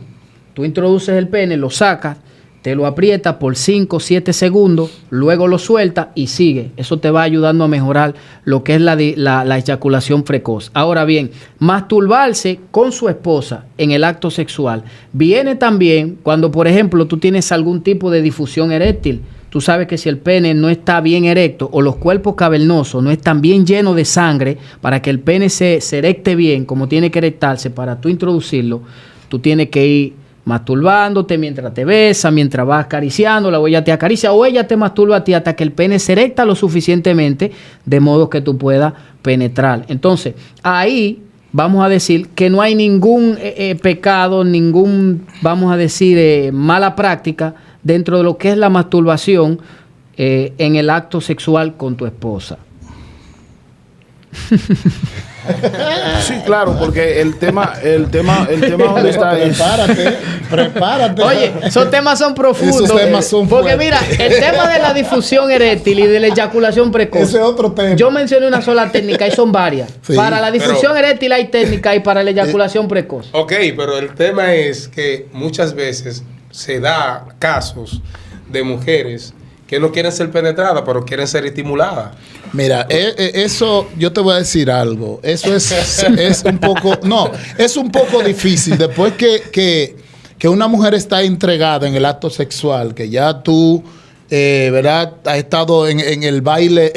[SPEAKER 4] Tú introduces el pene, lo sacas, te lo aprietas por 5 o 7 segundos, luego lo sueltas y sigue. Eso te va ayudando a mejorar lo que es la eyaculación precoz. Ahora bien, masturbarse con su esposa en el acto sexual viene también cuando, por ejemplo, tú tienes algún tipo de difusión eréctil. Tú sabes que si el pene no está bien erecto o los cuerpos cavernosos no están bien llenos de sangre para que el pene se erecte bien, como tiene que erectarse para tú introducirlo, tú tienes que ir masturbándote mientras te besa, mientras vas acariciándola, o ella te acaricia, o ella te masturba a ti hasta que el pene se erecta lo suficientemente de modo que tú puedas penetrar. Entonces, ahí vamos a decir que no hay ningún pecado, vamos a decir, mala práctica dentro de lo que es la masturbación en el acto sexual con tu esposa.
[SPEAKER 1] Sí, claro, porque el tema donde está es...
[SPEAKER 2] Prepárate.
[SPEAKER 4] Oye, esos temas son profundos.
[SPEAKER 2] Esos temas son
[SPEAKER 4] porque
[SPEAKER 2] fuertes.
[SPEAKER 4] mira, el tema de la difusión eréctil y de la eyaculación precoz.
[SPEAKER 2] Ese es otro tema.
[SPEAKER 4] Yo mencioné una sola técnica y son varias.
[SPEAKER 2] Sí,
[SPEAKER 4] para la difusión eréctil hay técnica y para la eyaculación precoz.
[SPEAKER 3] Ok, pero el tema es que muchas veces se da casos de mujeres que no quieren ser penetradas, pero quieren ser estimuladas.
[SPEAKER 2] Mira, eso, yo te voy a decir algo. Eso es un poco, no, es un poco difícil. Después que una mujer está entregada en el acto sexual, que ya tú, ¿verdad? Has estado en el baile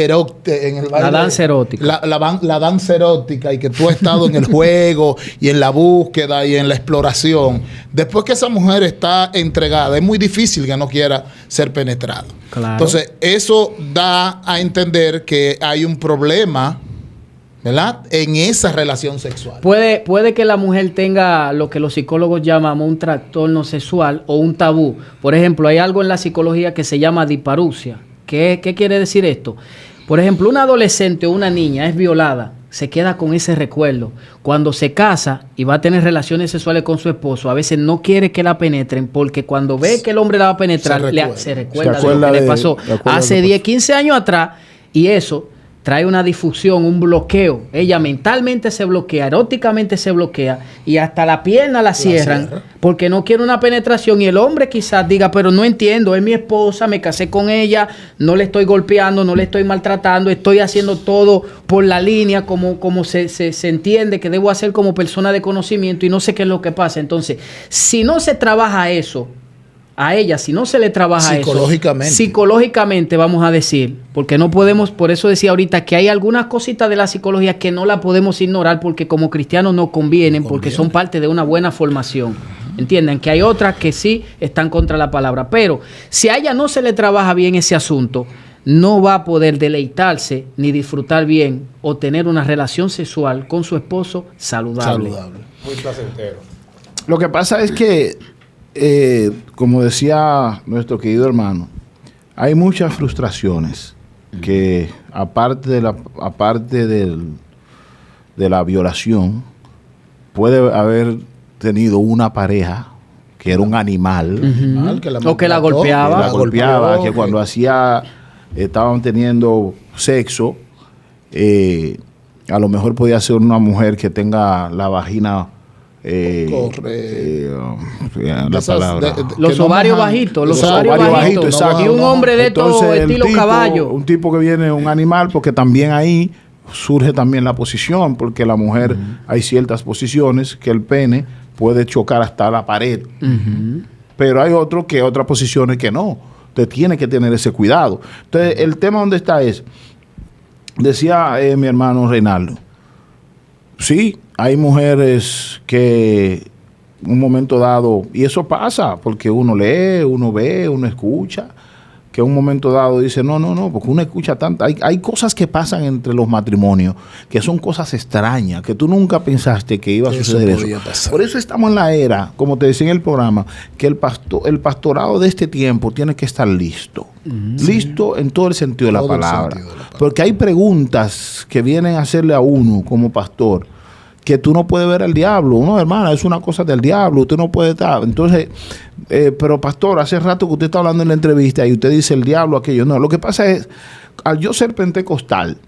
[SPEAKER 4] la danza erótica.
[SPEAKER 2] La danza erótica, y que tú has estado en el juego y en la búsqueda y en la exploración. Después que esa mujer está entregada, es muy difícil que no quiera ser penetrada.
[SPEAKER 4] Claro.
[SPEAKER 2] Entonces, eso da a entender que hay un problema, ¿verdad?, en esa relación sexual.
[SPEAKER 4] Puede que la mujer tenga lo que los psicólogos llamamos un trastorno sexual o un tabú. Por ejemplo, hay algo en la psicología que se llama disparusia. ¿Qué quiere decir esto? Por ejemplo, una adolescente o una niña es violada, se queda con ese recuerdo. Cuando se casa y va a tener relaciones sexuales con su esposo, a veces no quiere que la penetren, porque cuando ve que el hombre la va a penetrar, se recuerda de lo que le pasó hace 10, 15 años atrás, y eso trae una difusión, un bloqueo. Ella mentalmente se bloquea, eróticamente se bloquea, y hasta la pierna la cierran porque no quiere una penetración. Y el hombre quizás diga, pero no entiendo, es mi esposa, me casé con ella, no le estoy golpeando, no le estoy maltratando, estoy haciendo todo por la línea como se entiende que debo hacer como persona de conocimiento, y no sé qué es lo que pasa. Entonces, si no se trabaja eso, a ella, si no se le trabaja psicológicamente, vamos a decir, porque no podemos, por eso decía ahorita que hay algunas cositas de la psicología que no la podemos ignorar, porque como cristianos nos convienen, porque son parte de una buena formación. Entienden que hay otras que sí están contra la palabra, pero si a ella no se le trabaja bien ese asunto, no va a poder deleitarse ni disfrutar bien o tener una relación sexual con su esposo saludable.
[SPEAKER 3] Muy placentero.
[SPEAKER 1] Lo que pasa es que como decía nuestro querido hermano, hay muchas frustraciones que aparte de la violación, puede haber tenido una pareja que era un animal,
[SPEAKER 4] o que la golpeaba,
[SPEAKER 1] que cuando estaban teniendo sexo, a lo mejor podía ser una mujer que tenga la vagina
[SPEAKER 4] los ovarios bajitos,
[SPEAKER 1] exacto.
[SPEAKER 4] Y un hombre de todo estilo caballo.
[SPEAKER 1] Un tipo que viene un animal, porque también ahí surge también la posición, porque la mujer hay ciertas posiciones que el pene puede chocar hasta la pared. Pero hay otras posiciones que no. Usted tiene que tener ese cuidado. Entonces, el tema donde está decía mi hermano Reinaldo, sí, hay mujeres que un momento dado, y eso pasa porque uno lee, uno ve, uno escucha, que un momento dado dice, no, porque uno escucha tanto. Hay cosas que pasan entre los matrimonios, que son cosas extrañas, que tú nunca pensaste que iba a suceder eso. Por eso estamos en la era, como te decía en el programa, que el pastorado de este tiempo tiene que estar listo. Listo en todo el sentido de la palabra. Porque hay preguntas que vienen a hacerle a uno como pastor, que tú no puedes ver al diablo. No, hermana, es una cosa del diablo, usted no puede estar. Entonces, pero pastor, hace rato que usted está hablando en la entrevista y usted dice el diablo, aquello. No, lo que pasa es, al yo ser pentecostal,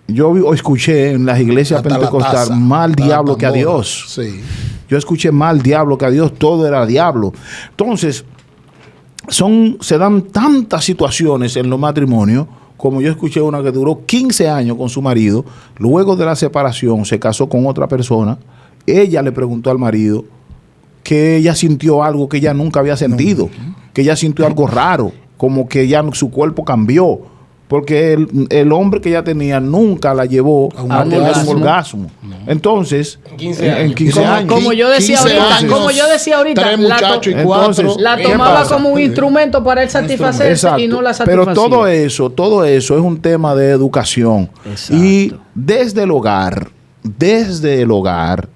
[SPEAKER 1] yo escuché en las iglesias pentecostales más al diablo que a Dios.
[SPEAKER 2] Sí.
[SPEAKER 1] Yo escuché más al diablo que a Dios, todo era diablo. Entonces, se dan tantas situaciones en los matrimonios, como yo escuché una que duró 15 años con su marido, luego de la separación se casó con otra persona, ella le preguntó al marido que ella sintió algo que ella nunca había sentido, que ella sintió algo raro, como que ya su cuerpo cambió, porque el hombre que ella tenía nunca la llevó a tener un orgasmo. Entonces, en 15 años.
[SPEAKER 4] Como yo decía ahorita,
[SPEAKER 2] tres muchachos y cuatro.
[SPEAKER 4] La tomaba como un instrumento para él satisfacerse y no la satisfacía.
[SPEAKER 1] Pero todo eso es un tema de educación. Exacto. Y desde el hogar,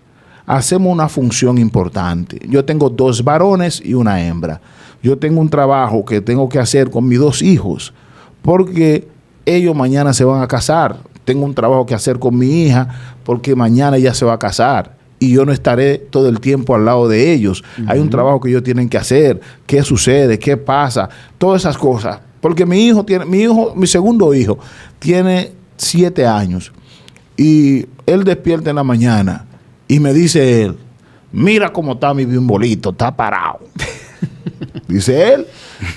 [SPEAKER 1] hacemos una función importante. Yo tengo 2 varones y una hembra. Yo tengo un trabajo que tengo que hacer con mis 2 hijos, porque ellos mañana se van a casar. Tengo un trabajo que hacer con mi hija, porque mañana ella se va a casar y yo no estaré todo el tiempo al lado de ellos. Hay un trabajo que ellos tienen que hacer. ¿Qué sucede? ¿Qué pasa? Todas esas cosas. Porque mi segundo hijo, tiene 7 años y él despierta en la mañana y me dice él, mira cómo está mi bimbolito, está parado. Dice él.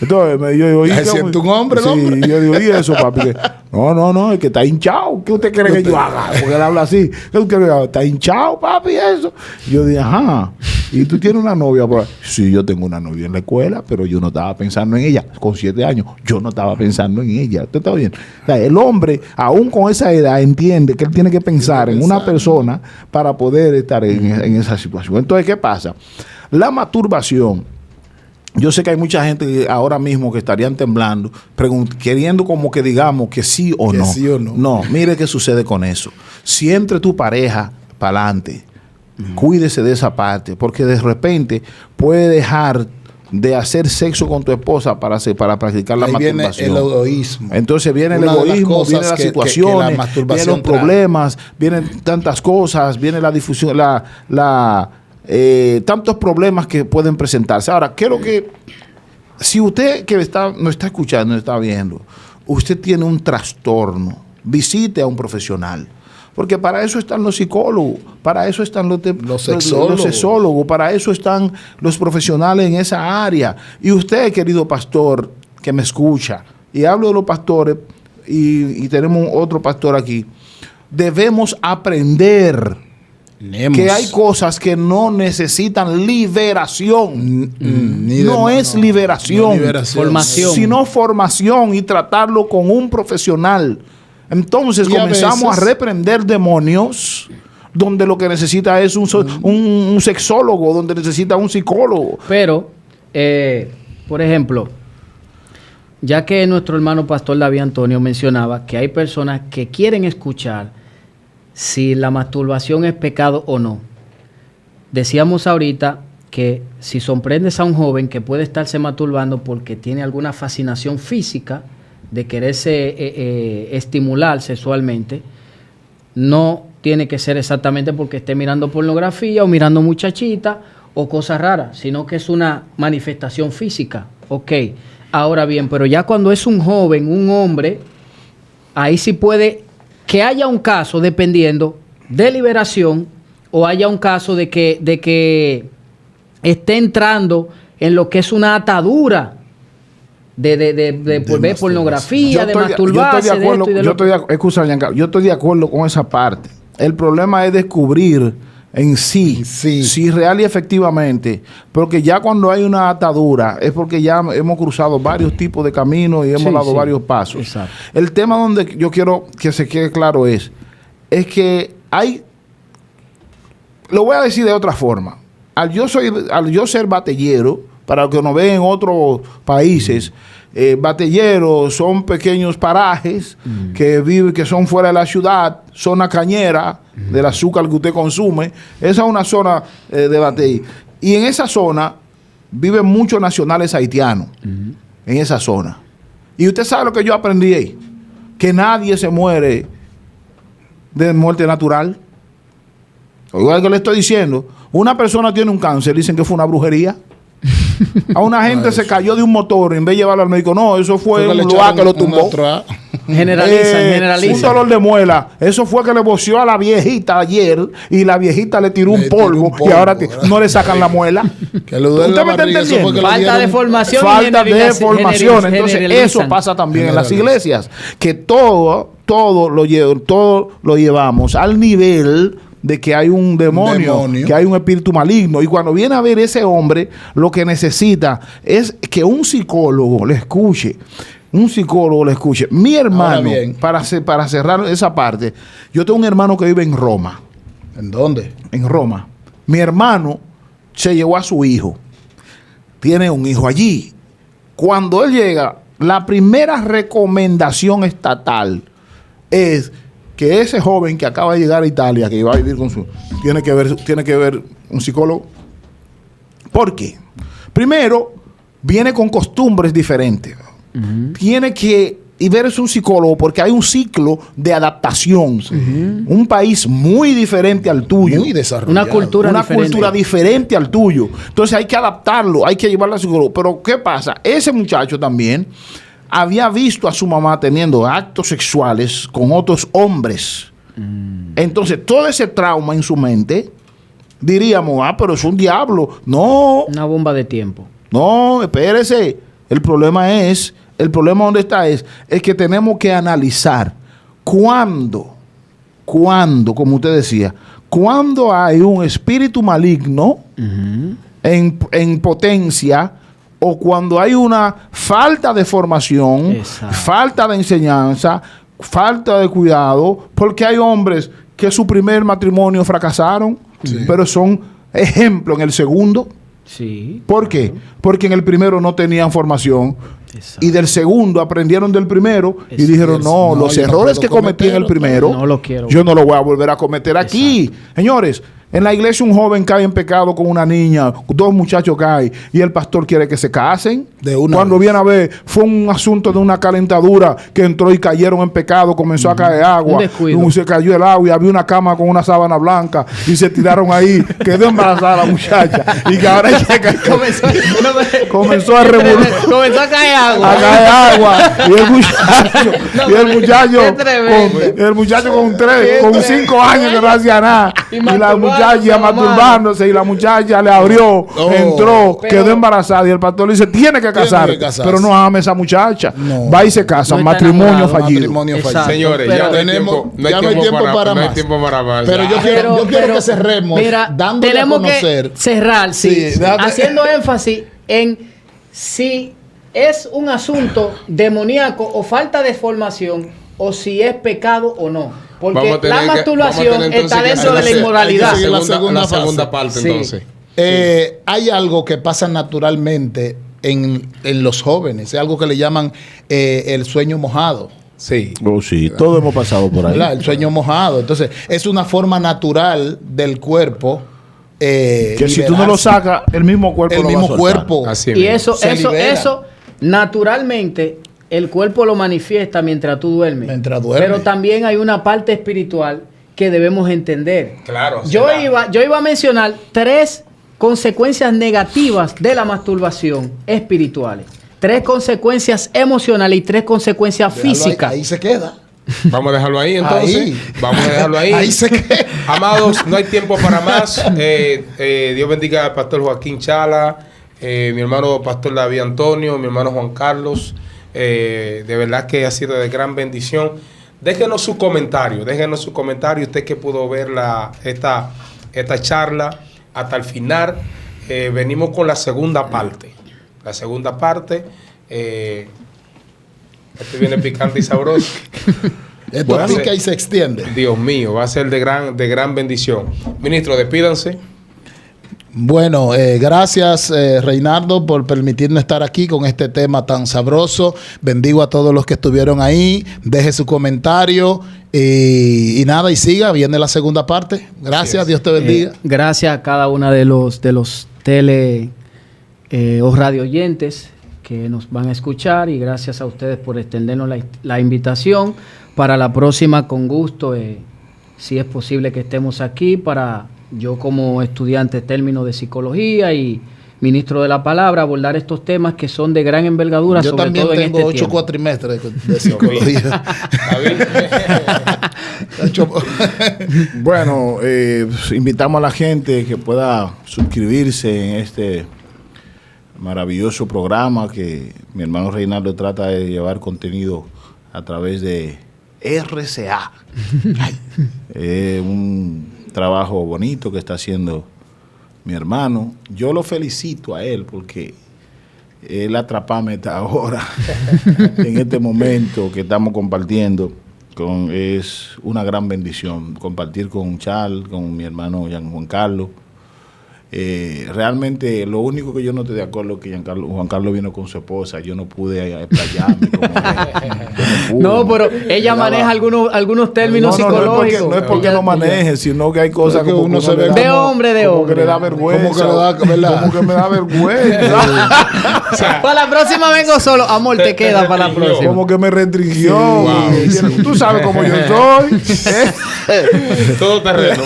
[SPEAKER 1] Entonces yo digo,
[SPEAKER 2] ¿se siente un hombre, el hombre?
[SPEAKER 1] Sí, yo digo, ¿y eso, papi? Que, no, es que está hinchado. ¿Qué usted cree que yo haga? Porque él habla así. ¿Qué usted cree que haga? Está hinchado, papi, eso. Y yo dije, ajá. ¿Y tú tienes una novia por ahí? Sí, yo tengo una novia en la escuela, pero yo no estaba pensando en ella. Con 7 años, yo no estaba pensando en ella. ¿Usted está bien? O sea, el hombre, aún con esa edad, entiende que él tiene que pensar en una persona para poder estar en esa situación. Entonces, ¿qué pasa? La masturbación. Yo sé que hay mucha gente ahora mismo que estarían temblando, queriendo como que digamos que sí o no.
[SPEAKER 2] Sí o no.
[SPEAKER 1] No, mire qué sucede con eso. Si entre tu pareja para adelante, cuídese de esa parte, porque de repente puede dejar de hacer sexo con tu esposa para practicar la masturbación.
[SPEAKER 2] Viene el egoísmo.
[SPEAKER 1] Entonces viene el egoísmo, viene las situaciones, vienen los problemas, vienen tantas cosas, viene la difusión, tantos problemas que pueden presentarse. Ahora, quiero que, si usted que nos está escuchando, nos está viendo, usted tiene un trastorno, visite a un profesional. Porque para eso están los psicólogos, para eso están los sexólogos, para eso están los profesionales en esa área. Y usted, querido pastor, que me escucha, y hablo de los pastores, y tenemos otro pastor aquí, debemos aprender que hay cosas que no necesitan liberación. No es liberación,
[SPEAKER 4] formación,
[SPEAKER 1] sino formación, y tratarlo con un profesional. Entonces comenzamos a reprender demonios donde lo que necesita es un sexólogo, donde necesita un psicólogo.
[SPEAKER 4] Pero, por ejemplo, ya que nuestro hermano pastor David Antonio mencionaba que hay personas que quieren escuchar si la masturbación es pecado o no. Decíamos ahorita que si sorprendes a un joven que puede estarse masturbando porque tiene alguna fascinación física de quererse estimular sexualmente, no tiene que ser exactamente porque esté mirando pornografía o mirando muchachita o cosas raras, sino que es una manifestación física. Ok, ahora bien, pero ya cuando es un joven, un hombre, ahí sí puede que haya un caso, dependiendo de liberación, o haya un caso de que esté entrando en lo que es una atadura de ver pornografía, de masturbarse,
[SPEAKER 1] yo estoy de acuerdo con esa parte. El problema es descubrir en sí, si real y efectivamente, porque ya cuando hay una atadura es porque ya hemos cruzado varios tipos de caminos y hemos dado varios pasos.
[SPEAKER 4] Exacto.
[SPEAKER 1] El tema donde yo quiero que se quede claro es que lo voy a decir de otra forma. Al yo ser batellero, para los que nos ven en otros países, batelleros son pequeños parajes que son fuera de la ciudad, zona cañera del azúcar que usted consume. Esa es una zona de batey. Y en esa zona viven muchos nacionales haitianos, en esa zona. Y usted sabe lo que yo aprendí ahí, que nadie se muere de muerte natural. Oiga, que le estoy diciendo, una persona tiene un cáncer, dicen que fue una brujería. A una gente se cayó de un motor, en vez de llevarlo al médico, no, eso fue un lugar que lo tumbó.
[SPEAKER 4] Generalizan.
[SPEAKER 1] Un dolor de muela, eso fue que le voció a la viejita ayer y la viejita le tiró un polvo y ahora no le sacan la muela.
[SPEAKER 2] Que le duele la barriga, eso fue que
[SPEAKER 4] falta de formación.
[SPEAKER 1] Falta de formación. Entonces eso pasa también en las iglesias, que todo lo llevamos al nivel de que hay un demonio, que hay un espíritu maligno. Y cuando viene a ver ese hombre, lo que necesita es que un psicólogo le escuche. Mi hermano, para cerrar esa parte, yo tengo un hermano que vive en Roma.
[SPEAKER 2] ¿En dónde?
[SPEAKER 1] En Roma. Mi hermano se llevó a su hijo. Tiene un hijo allí. Cuando él llega, la primera recomendación estatal es que ese joven que acaba de llegar a Italia, que iba a vivir con tiene que ver un psicólogo. ¿Por qué? Primero, viene con costumbres diferentes. Tiene que verse un psicólogo porque hay un ciclo de adaptación. Un país muy diferente al tuyo.
[SPEAKER 2] Muy desarrollado.
[SPEAKER 1] Una cultura diferente al tuyo. Entonces hay que adaptarlo, hay que llevarlo al psicólogo. Pero ¿qué pasa? Ese muchacho también había visto a su mamá teniendo actos sexuales con otros hombres. Entonces, todo ese trauma en su mente, diríamos, pero es un diablo. No.
[SPEAKER 4] Una bomba de tiempo.
[SPEAKER 1] No, espérese. El problema donde está es que tenemos que analizar cuándo, como usted decía, cuando hay un espíritu maligno en potencia, o cuando hay una falta de formación, falta de enseñanza, falta de cuidado, porque hay hombres que su primer matrimonio fracasaron, pero son ejemplo en el segundo.
[SPEAKER 4] Sí.
[SPEAKER 1] ¿Por qué? Porque en el primero no tenían formación. Exacto. Y del segundo aprendieron del primero y dijeron, no, los errores que cometí en el primero, yo no los voy a volver a cometer aquí. Señores, en la iglesia un joven cae en pecado con una niña, 2 muchachos caen y el pastor quiere que se casen. Cuando viene a ver, fue un asunto de una calentadura que entró y cayeron en pecado, comenzó a caer agua, se cayó el agua y había una cama con una sábana blanca y se tiraron ahí, quedó embarazada la muchacha y que ahora comenzó a revolver.
[SPEAKER 4] Comenzó a caer agua.
[SPEAKER 1] A caer agua. Y el muchacho con 5 años que no hacía nada. Y la muchacha masturbándose y la muchacha le abrió, entró, quedó embarazada y el pastor le dice, tiene que casarse, pero no ame a esa muchacha. Va y se casa, matrimonio fallido.
[SPEAKER 3] Señores, ya no hay tiempo para más.
[SPEAKER 2] Pero yo quiero que cerremos dándole a conocer.
[SPEAKER 4] Que cerrar, haciendo énfasis en si es un asunto demoníaco o falta de formación o si es pecado o no. Porque la masturbación está dentro de la inmoralidad.
[SPEAKER 3] La segunda parte, entonces.
[SPEAKER 2] Hay algo que pasa naturalmente en los jóvenes. Es algo que le llaman el sueño mojado.
[SPEAKER 1] Sí. Sí, todos hemos pasado por ahí.
[SPEAKER 2] El sueño mojado. Entonces, es una forma natural del cuerpo.
[SPEAKER 1] Que liberarse. Si tú no lo sacas, el mismo cuerpo lo va a
[SPEAKER 2] cuerpo.
[SPEAKER 4] Así y eso naturalmente el cuerpo lo manifiesta mientras tú duermes. Pero también hay una parte espiritual que debemos entender.
[SPEAKER 3] Claro.
[SPEAKER 4] Yo iba a mencionar 3 consecuencias negativas de la masturbación espirituales. 3 consecuencias emocionales y 3 consecuencias físicas.
[SPEAKER 2] Ahí se queda.
[SPEAKER 3] Vamos a dejarlo ahí entonces. Vamos a dejarlo ahí.
[SPEAKER 2] Ahí se queda.
[SPEAKER 3] Amados, no hay tiempo para más. Dios bendiga al pastor Joaquín Chala, mi hermano pastor David Antonio, mi hermano Juan Carlos. De verdad que ha sido de gran bendición. Déjenos su comentario. Usted que pudo ver esta charla hasta el final. Venimos con la segunda parte. Este viene picante y sabroso.
[SPEAKER 2] Esto pica y se extiende.
[SPEAKER 3] Dios mío, va a ser de gran bendición. Ministro, despídanse.
[SPEAKER 2] Bueno, gracias Reinaldo por permitirnos estar aquí con este tema tan sabroso. Bendigo a todos los que estuvieron ahí. Deje su comentario y nada, y siga. Viene la segunda parte. Gracias, Dios te bendiga.
[SPEAKER 4] Gracias a cada uno de los tele o radio oyentes que nos van a escuchar y gracias a ustedes por extendernos la invitación. Para la próxima, con gusto, si es posible que estemos aquí para... Yo como estudiante término de psicología y ministro de la palabra, abordar estos temas que son de gran envergadura,
[SPEAKER 2] yo sobre todo en este tiempo. Yo también tengo 8 cuatrimestres de psicología.
[SPEAKER 1] Bueno, invitamos a la gente que pueda suscribirse en este maravilloso programa que mi hermano Reinaldo trata de llevar contenido a través de RCA. Un trabajo bonito que está haciendo mi hermano. Yo lo felicito a él porque él atrapame esta hora en este momento que estamos compartiendo. Es una gran bendición compartir con Charles, con mi hermano Juan Carlos. Realmente lo único que yo no estoy de acuerdo es que Juan Carlos vino con su esposa. Yo no pude explayarme
[SPEAKER 4] no, pero ella maneja algunos términos psicológicos.
[SPEAKER 1] No es porque no maneje, sino que hay cosas
[SPEAKER 2] que uno se ve
[SPEAKER 4] de hombre.
[SPEAKER 1] Como que le da vergüenza. Como que me da vergüenza.
[SPEAKER 4] Para la próxima vengo solo. Amor, te queda para la próxima.
[SPEAKER 1] Como que me restringió. Wow. Tú sabes cómo yo soy.
[SPEAKER 3] Todo terreno.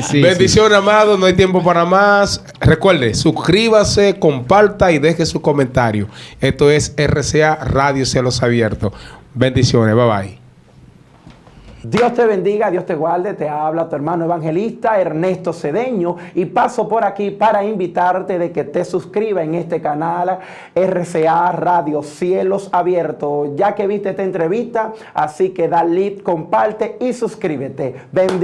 [SPEAKER 4] Sí.
[SPEAKER 3] Bendiciones, amados. No hay tiempo para más. Recuerde, suscríbase, comparta y deje su comentario. Esto es RCA Radio Cielos Abiertos. Bendiciones. Bye bye.
[SPEAKER 5] Dios te bendiga, Dios te guarde, te habla tu hermano evangelista Ernesto Cedeño y paso por aquí para invitarte de que te suscribas en este canal RCA Radio Cielos Abiertos, ya que viste esta entrevista, así que da like, comparte y suscríbete. Bendiciones.